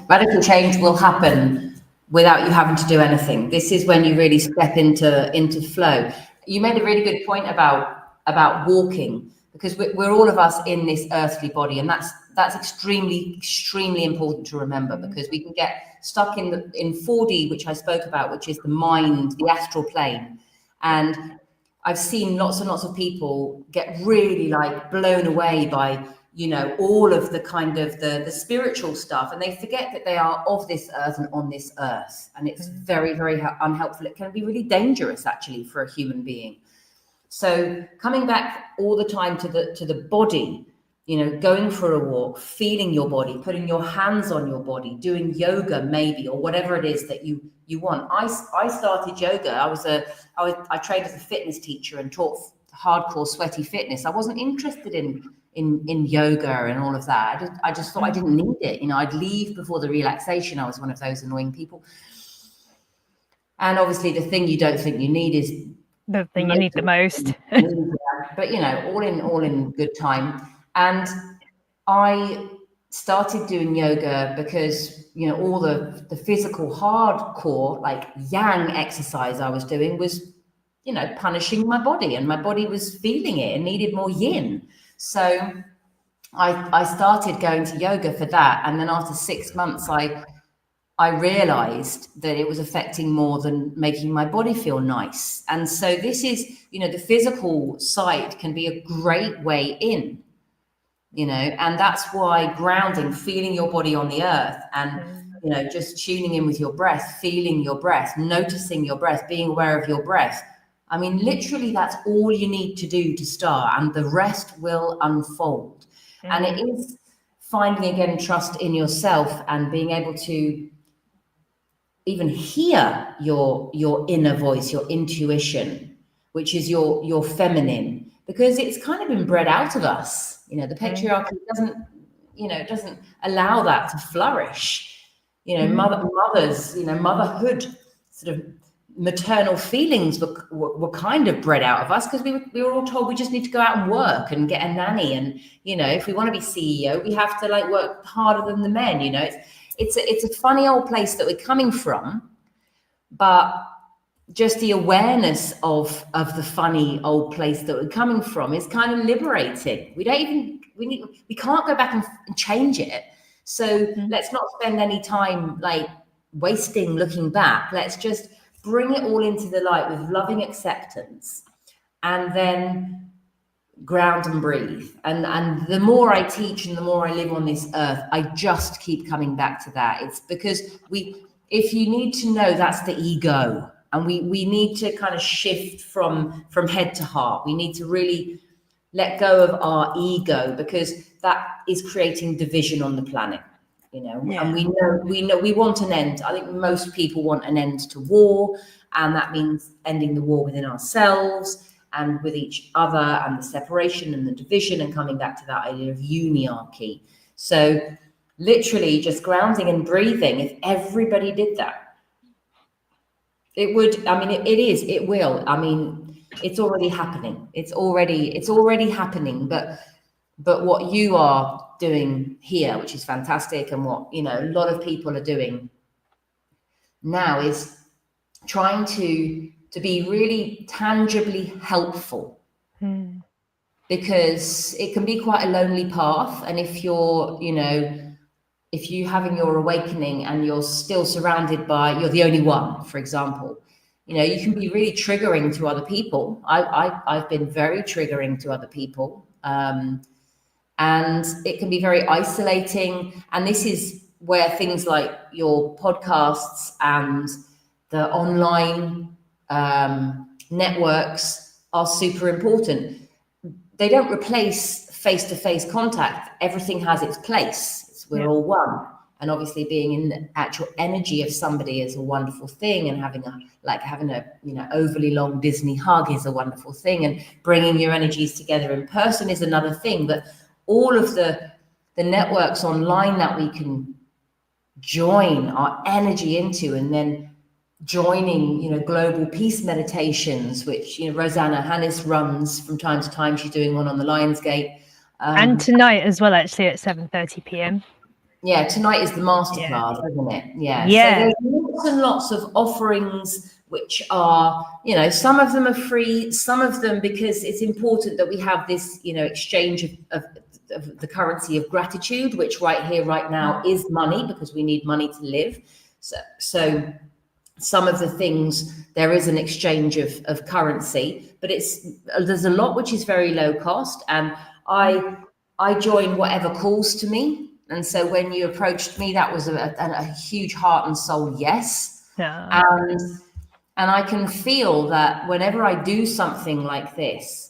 Radical change will happen without you having to do anything. This is when you really step into flow. You made a really good point about walking, because we're all of us in this earthly body, and that's extremely important to remember, because we can get stuck in 4D, which I spoke about, which is the mind, the astral plane. And I've seen lots and lots of people get really blown away by all of the kind of the spiritual stuff, and they forget that they are of this earth and on this earth, and it's very, very unhelpful. It can be really dangerous actually for a human being. So coming back all the time to the body, going for a walk, feeling your body, putting your hands on your body, doing yoga maybe, or whatever it is that you want. I started yoga. I trained as a fitness teacher and taught hardcore sweaty fitness. I wasn't interested in yoga and all of that. I just thought I didn't need it. I'd leave before the relaxation. I was one of those annoying people. And obviously the thing you don't think you need is the thing you need the most. But all in good time. And I started doing yoga because all the physical hardcore yang exercise I was doing was punishing my body, and my body was feeling it and needed more yin. So I started going to yoga for that. And then after 6 months, I realized that it was affecting more than making my body feel nice. And so this is, the physical side can be a great way in, and that's why grounding, feeling your body on the earth, and, just tuning in with your breath, feeling your breath, noticing your breath, being aware of your breath. I mean, literally, that's all you need to do to start, and the rest will unfold. And it is finding, again, trust in yourself and being able to even hear your inner voice, your intuition, which is your feminine, because it's kind of been bred out of us. The patriarchy doesn't allow that to flourish. Mothers, motherhood, sort of maternal feelings were kind of bred out of us, because we were all told we just need to go out and work and get a nanny, and if we want to be CEO, we have to work harder than the men. It's a funny old place that we're coming from, but just the awareness of the funny old place that we're coming from is kind of liberating. We can't go back and change it. So let's not spend any time wasting looking back. Let's just bring it all into the light with loving acceptance, and then ground and breathe. And the more I teach and the more I live on this earth, I just keep coming back to that. It's because if you need to know, that's the ego. And we need to kind of shift from head to heart. We need to really let go of our ego, because that is creating division on the planet. And we want an end. I think most people want an end to war, and that means ending the war within ourselves and with each other, and the separation and the division, and coming back to that idea of uniarchy. So literally just grounding and breathing, if everybody did that, it would, it will. It's already happening. It's already happening, but what you are doing here, which is fantastic, and what a lot of people are doing now, is trying to be really tangibly helpful, because it can be quite a lonely path. And if you're having your awakening and you're still surrounded by, you're the only one, for example, you can be really triggering to other people. I've been very triggering to other people. And it can be very isolating. And this is where things like your podcasts and the online networks are super important. They don't replace face-to-face contact. Everything has its place. We're all one. And obviously being in the actual energy of somebody is a wonderful thing. And having a overly long Disney hug is a wonderful thing. And bringing your energies together in person is another thing. But all of the networks online that we can join our energy into, and then joining, global peace meditations, which, Rosanna Hannis runs from time to time. She's doing one on the Lionsgate. And tonight as well, actually, at 7:30 p.m. Yeah, tonight is the masterclass, isn't it? Yeah. Yeah. So there's lots and lots of offerings, which are, some of them are free, some of them, because it's important that we have this, exchange of the currency of gratitude, which right here, right now, is money, because we need money to live. So some of the things, there is an exchange of currency, but there's a lot which is very low cost, and I join whatever calls to me. And so when you approached me, that was a huge heart and soul yes. Yeah. And I can feel that whenever I do something like this,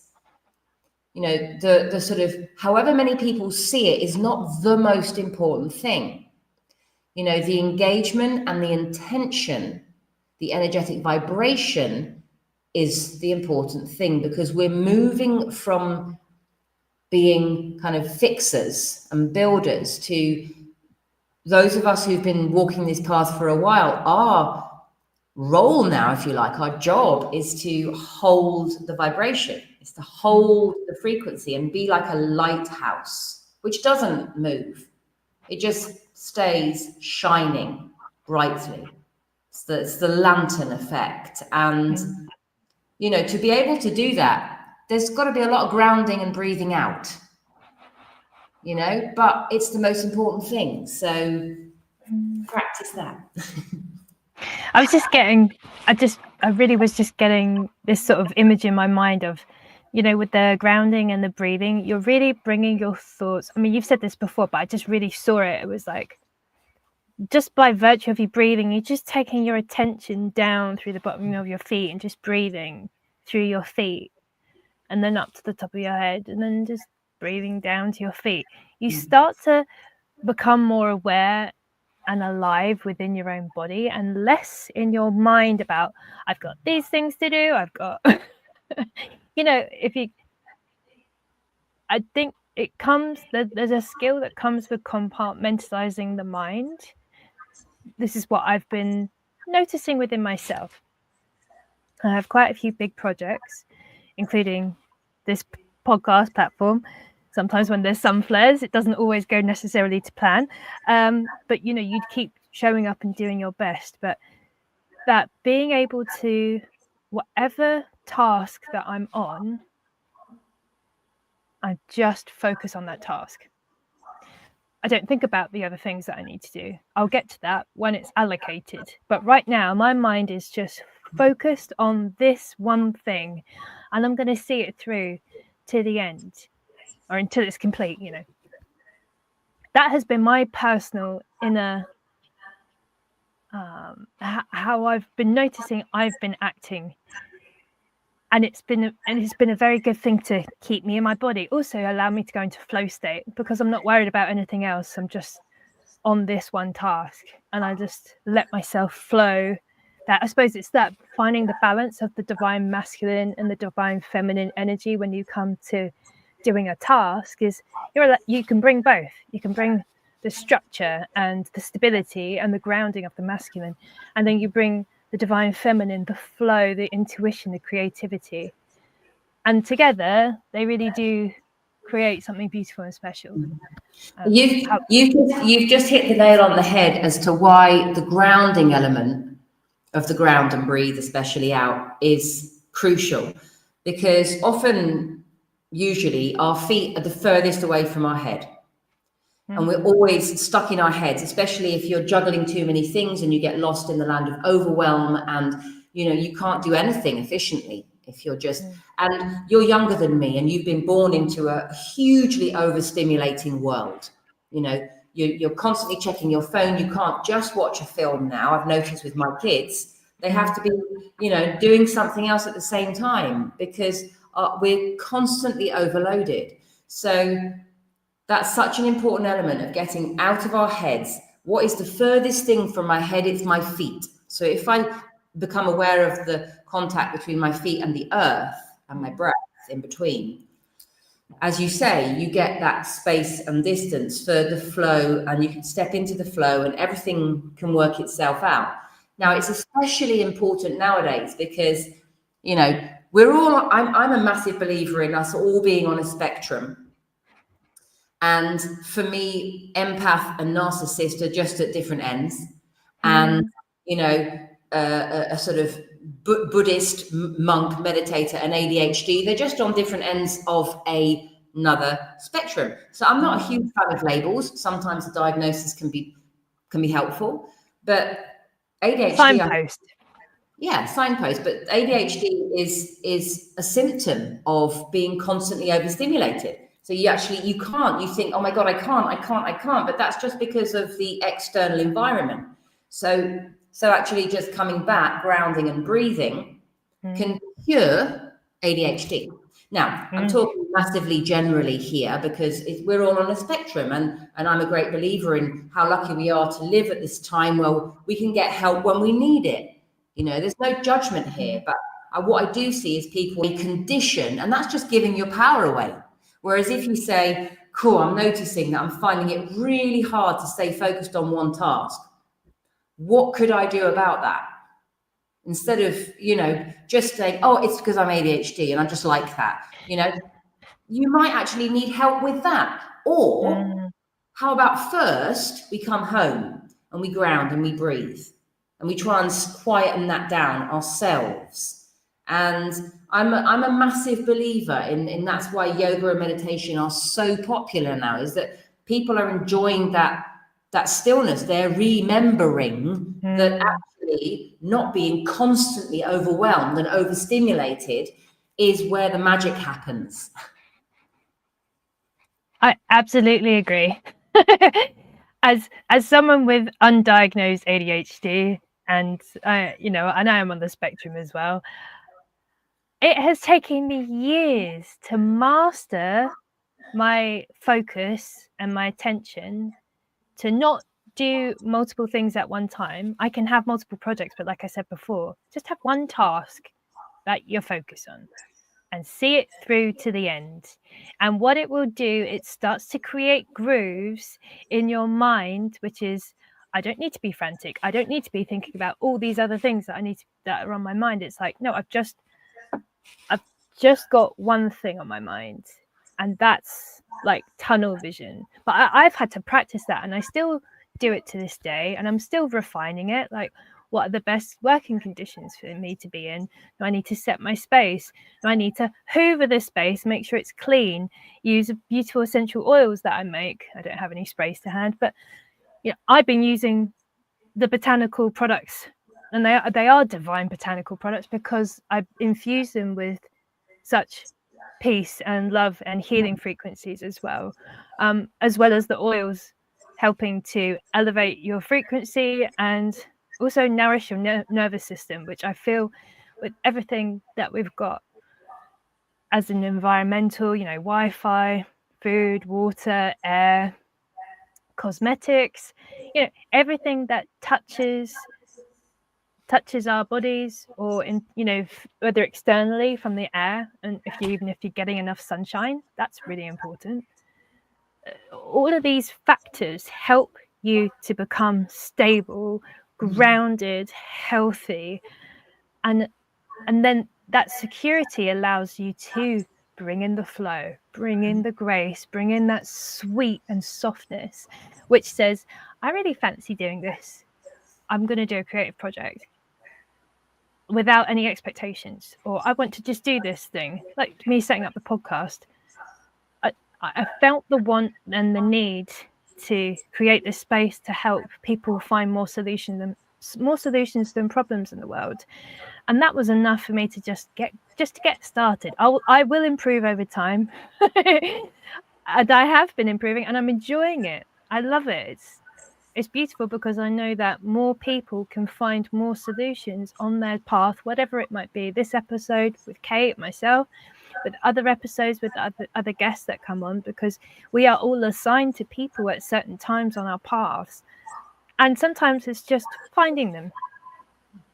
the sort of, however many people see it is not the most important thing. The engagement and the intention, the energetic vibration is the important thing, because we're moving from being kind of fixers and builders to those of us who've been walking this path for a while. Our role now, if you like, our job is to hold the vibration. It's to hold the frequency and be like a lighthouse, which doesn't move. It just stays shining brightly. It's the lantern effect. And to be able to do that, there's got to be a lot of grounding and breathing out, but it's the most important thing. So practice that. I really was just getting this sort of image in my mind of, with the grounding and the breathing, you're really bringing your thoughts. I mean, you've said this before, but I just really saw it. It was like, just by virtue of you breathing, you're just taking your attention down through the bottom of your feet and just breathing through your feet and then up to the top of your head and then just breathing down to your feet. You start to become more aware and alive within your own body and less in your mind about, I've got these things to do, I've got I think there's a skill that comes with compartmentalizing the mind. This is what I've been noticing within myself. I have quite a few big projects, including this podcast platform. Sometimes when there's some flares, it doesn't always go necessarily to plan. But, you'd keep showing up and doing your best. But that being able to, whatever task that I'm on, I just focus on that task. I don't think about the other things that I need to do. I'll get to that when it's allocated. But right now, my mind is just focused on this one thing, and I'm going to see it through to the end, or until it's complete, That has been my personal inner, how I've been noticing I've been acting. And it's been a very good thing to keep me in my body. Also allow me to go into flow state because I'm not worried about anything else. I'm just on this one task and I just let myself flow. That, I suppose it's that finding the balance of the divine masculine and the divine feminine energy when you come to doing a task is you can bring both. You can bring the structure and the stability and the grounding of the masculine, and then you bring the divine feminine, the flow, the intuition, the creativity. And together, they really do create something beautiful and special. You've just hit the nail on the head as to why the grounding element of the ground and breathe, especially out, is crucial. Because usually, our feet are the furthest away from our head. And we're always stuck in our heads, especially if you're juggling too many things and you get lost in the land of overwhelm and, you can't do anything efficiently if you're just, and you're younger than me and you've been born into a hugely overstimulating world. You're constantly checking your phone. You can't just watch a film now. I've noticed with my kids, they have to be, doing something else at the same time because we're constantly overloaded. So that's such an important element of getting out of our heads. What is the furthest thing from my head? It's my feet. So if I become aware of the contact between my feet and the earth and my breath in between, as you say, you get that space and distance for the flow, and you can step into the flow and everything can work itself out. Now, it's especially important nowadays because, I'm a massive believer in us all being on a spectrum. And for me, empath and narcissist are just at different ends. And, a sort of Buddhist monk, meditator, and ADHD, they're just on different ends of another spectrum. So I'm not a huge fan of labels. Sometimes the diagnosis can be helpful, but ADHD... signpost. But ADHD is a symptom of being constantly overstimulated. So you think, oh my God, I can't. But that's just because of the external environment. So actually just coming back, grounding and breathing can cure ADHD. Now, I'm talking massively generally here because we're all on a spectrum, and I'm a great believer in how lucky we are to live at this time where we can get help when we need it. There's no judgment here, but what I do see is people condition, and that's just giving your power away. Whereas if you say, cool, I'm noticing that I'm finding it really hard to stay focused on one task. What could I do about that? Instead of, just saying, oh, it's because I'm ADHD and I'm just like that. You might actually need help with that. Or how about first we come home and we ground and we breathe and we try and quieten that down ourselves. And I'm a massive believer in that's why yoga and meditation are so popular now, is that people are enjoying that stillness. They're remembering that actually not being constantly overwhelmed and overstimulated is where the magic happens. I absolutely agree. As someone with undiagnosed ADHD, and and I am on the spectrum as well, it has taken me years to master my focus and my attention to not do multiple things at one time. I can have multiple projects, but like I said before, just have one task that you're focused on and see it through to the end. And what it will do, it starts to create grooves in your mind, which is, I don't need to be frantic. I don't need to be thinking about all these other things that are on my mind. It's like, no, I've just got one thing on my mind, and that's like tunnel vision. But I've had to practice that, and I still do it to this day, and I'm still refining it. Like, what are the best working conditions for me to be in? Do I need to set my space? Do I need to hoover the space, make sure it's clean, use beautiful essential oils that I make? I don't have any sprays to hand, but I've been using the botanical products, and they are divine botanical products, because I infuse them with such peace and love and healing frequencies as well as the oils helping to elevate your frequency and also nourish your nervous system, which I feel with everything that we've got as an environmental, Wi-Fi, food, water, air, cosmetics, everything that touches our bodies, or in whether externally from the air, and even if you're getting enough sunshine, that's really important. All of these factors help you to become stable, grounded, healthy, and then that security allows you to bring in the flow, bring in the grace, bring in that sweet and softness, which says, I really fancy doing this. I'm going to do a creative project without any expectations, or I want to just do this thing, like me setting up the podcast. I felt the want and the need to create this space to help people find more solutions than problems in the world, and that was enough for me to just get started. I will improve over time, and I have been improving, and I'm enjoying it. I love it. It's beautiful, because I know that more people can find more solutions on their path, whatever it might be. This episode with Kate, myself, with other episodes with other guests that come on, because we are all assigned to people at certain times on our paths, and sometimes it's just finding them.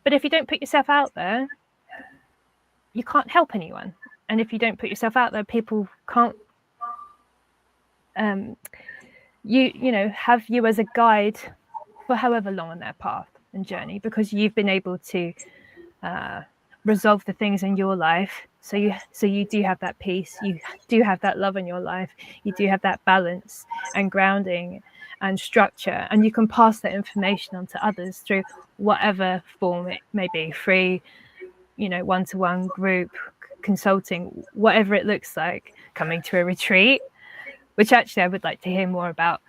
But if you don't put yourself out there, you can't help anyone. And if you don't put yourself out there, people can't have you as a guide for however long on their path and journey, because you've been able to resolve the things in your life. So you do have that peace, you do have that love in your life, you do have that balance and grounding and structure, and you can pass that information on to others through whatever form it may be, free, one-to-one, group, consulting, whatever it looks like, coming to a retreat, which actually I would like to hear more about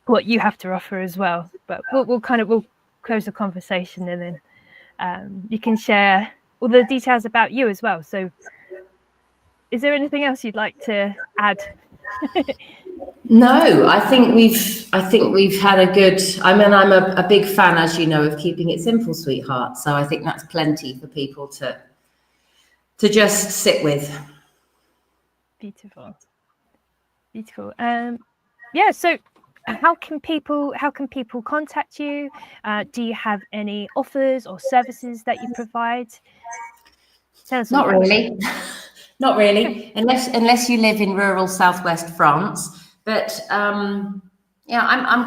what you have to offer as well. But we'll close the conversation, and then you can share all the details about you as well. So is there anything else you'd like to add? No, I think we've had a good, I'm a big fan, as you know, of keeping it simple, sweetheart. So I think that's plenty for people to just sit with. Beautiful. So how can people contact you? Do you have any offers or services that you provide? Not really. Not really, unless you live in rural southwest France. But I'm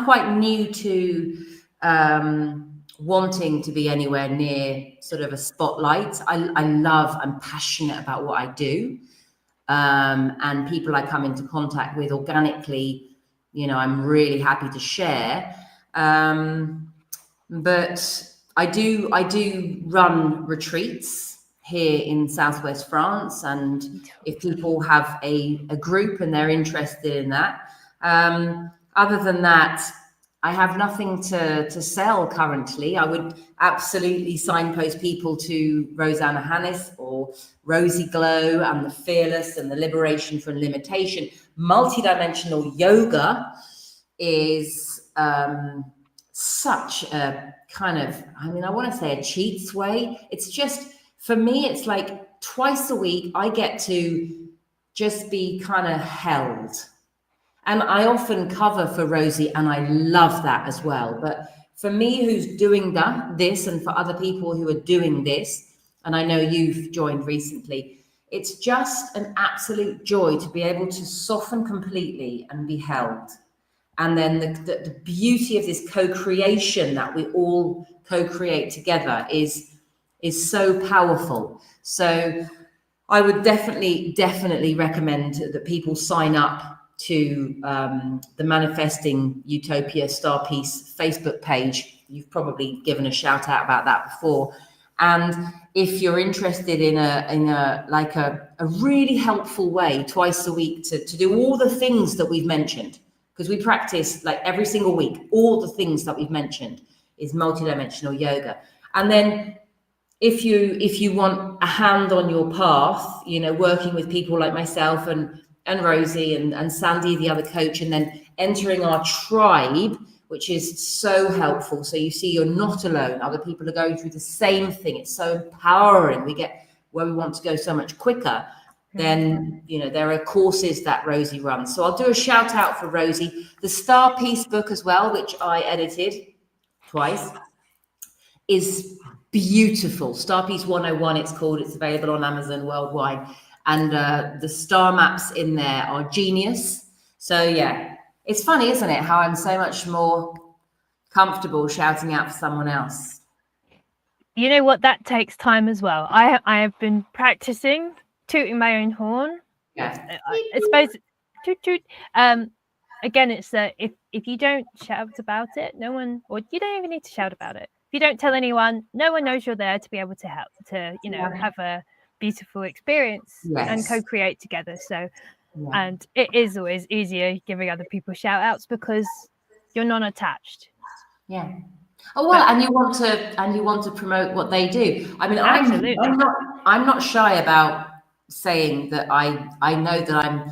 quite new to wanting to be anywhere near sort of a spotlight. I'm passionate about what I do, and people I come into contact with organically, I'm really happy to share. But I do run retreats here in Southwest France, and if people have a group and they're interested in that, other than that, I have nothing to sell currently. I would absolutely signpost people to Rosanna Hannis or Rosy Glow and the Fearless and the Liberation from Limitation. Multidimensional yoga is such a kind of, I mean, I want to say a cheats way. It's just, for me, it's like twice a week I get to just be kind of held. And I often cover for Rosie, and I love that as well. But for me, who's doing this, and for other people who are doing this, and I know you've joined recently, it's just an absolute joy to be able to soften completely and be held. And then the beauty of this co-creation that we all co-create together is so powerful. So I would definitely recommend that people sign up to the Manifesting Utopia Star Peace Facebook page. You've probably given a shout out about that before. And if you're interested in a really helpful way twice a week to do all the things that we've mentioned, because we practice like every single week, all the things that we've mentioned is multidimensional yoga. And then if you want a hand on your path, you know, working with people like myself and Rosie and Sandy, the other coach, and then entering our tribe, which is so helpful. So you see, you're not alone. Other people are going through the same thing. It's so empowering. We get where we want to go so much quicker. Then, you know, there are courses that Rosie runs. So I'll do a shout out for Rosie. The Star Peace book as well, which I edited twice, is beautiful. Star Peace 101, it's called. It's available on Amazon worldwide. And the star maps in there are genius. So yeah, it's funny, isn't it, how I'm so much more comfortable shouting out for someone else. You know what? That takes time as well. I have been practicing tooting my own horn. Yeah. I suppose toot toot. Again, it's that if you don't shout about it, no one, or you don't even need to shout about it. If you don't tell anyone, no one knows you're there to be able to help, to, you know, have a beautiful experience and co-create together. So, and it is always easier giving other people shout outs because you're non-attached. Yeah. Oh well, and you want to promote what they do. I mean, I'm not shy about saying that I know that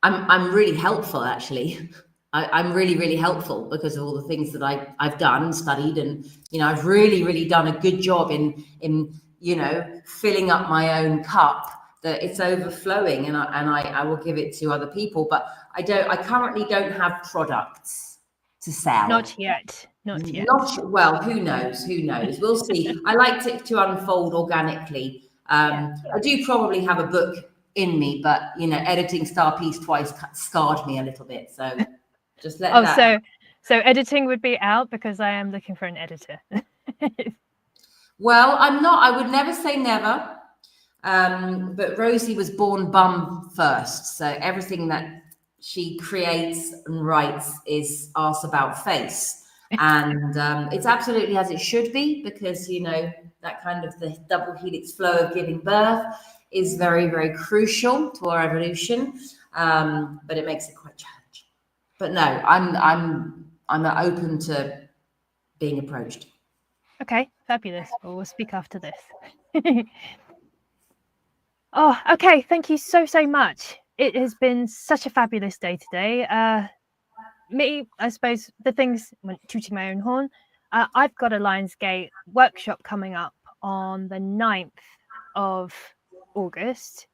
I'm really helpful, actually. I'm really helpful because of all the things that I've done and studied, and you know, I've really done a good job in you know, filling up my own cup, that it's overflowing, and I will give it to other people. But I currently don't have products to sell. Not yet. Well, who knows? We'll see. I like it to unfold organically. I do probably have a book in me, but you know, editing Star Peace twice scarred me a little bit. So just let that. So editing would be out because I am looking for an editor. Well, I'm not. I would never say never. But Rosie was born bum first, so everything that she creates and writes is arse about face, and it's absolutely as it should be, because you know, that kind of the double helix flow of giving birth is very crucial to our evolution, but it makes it quite challenging. But no, I'm open to being approached. Okay, fabulous. Well, we'll speak after this. Oh, okay. Thank you so much. It has been such a fabulous day today. Me, I suppose the things, when tooting my own horn, I've got a Lionsgate workshop coming up on the 9th of August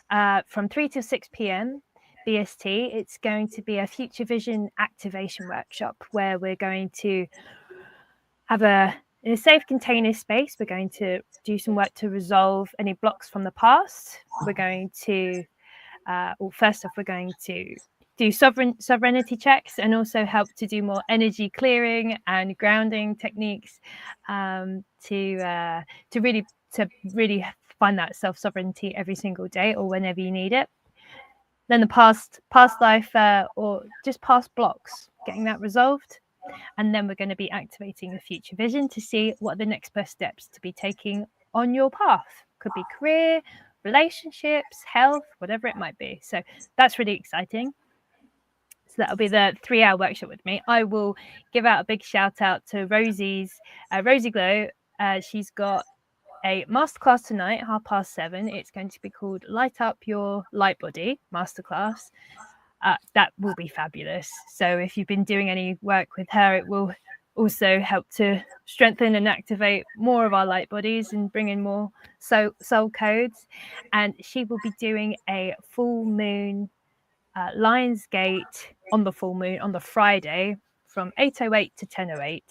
from 3 to 6 p.m. BST. It's going to be a future vision activation workshop where we're going to have in a safe container space, we're going to do some work to resolve any blocks from the past. We're going to, well, first off, we're going to do sovereignty checks and also help to do more energy clearing and grounding techniques to really find that self-sovereignty every single day or whenever you need it. Then the past life or just past blocks, getting that resolved. And then we're going to be activating the future vision to see what are the next best steps to be taking on your path. Could be career, relationships, health, whatever it might be. So that's really exciting. So that'll be the 3-hour workshop with me. I will give out a big shout out to Rosie's Rosie Glow. She's got a masterclass tonight, 7:30. It's going to be called Light Up Your Light Body Masterclass. That will be fabulous. So if you've been doing any work with her, it will also help to strengthen and activate more of our light bodies and bring in more soul codes. And she will be doing a full moon Lionsgate on the full moon on the Friday from 8:08 to 10:08.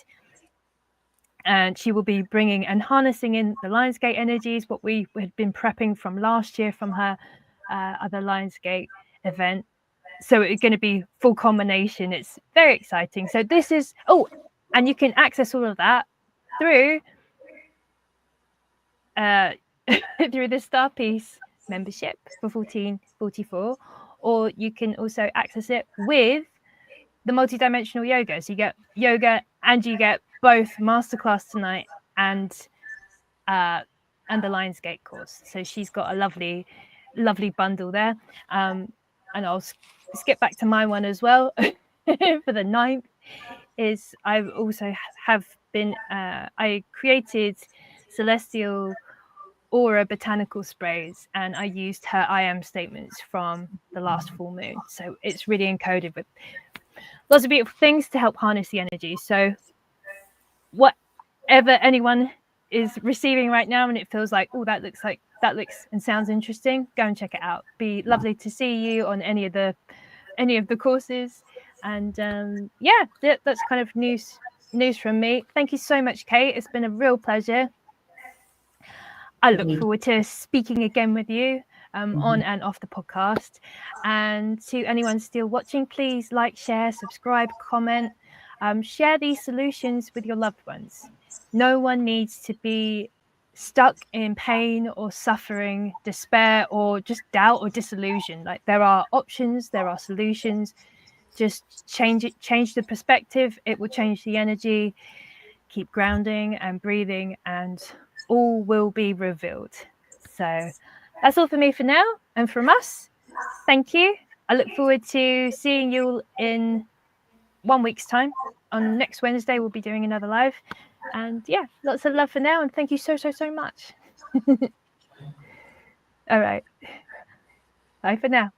And she will be bringing and harnessing in the Lionsgate energies, what we had been prepping from last year from her other Lionsgate event. So it's going to be full combination. It's very exciting. So this is, and you can access all of that through through the Star Piece membership for $14.44, or you can also access it with the multidimensional yoga. So you get yoga and you get both masterclass tonight and the Lionsgate course. So she's got a lovely bundle there. And I'll skip back to my one as well for the 9th. Is I also have been I created Celestial Aura botanical sprays, and I used her I am statements from the last full moon. So it's really encoded with lots of beautiful things to help harness the energy. So whatever anyone is receiving right now and it feels like, that looks and sounds interesting, go and check it out. Be lovely to see you on any of the courses. And that's kind of news from me. Thank you so much, Kate. It's been a real pleasure. I look forward to speaking again with you on and off the podcast. And to anyone still watching, please like, share, subscribe, comment, share these solutions with your loved ones. No one needs to be stuck in pain or suffering, despair, or just doubt or disillusion. Like, there are options, there are solutions. Just change the perspective. It will change the energy. Keep grounding and breathing, and all will be revealed. So that's all for me for now, and from us, thank you. I look forward to seeing you all in 1 week's time. On next Wednesday, we'll be doing another live. And lots of love for now, and thank you so much. All right. Bye for now.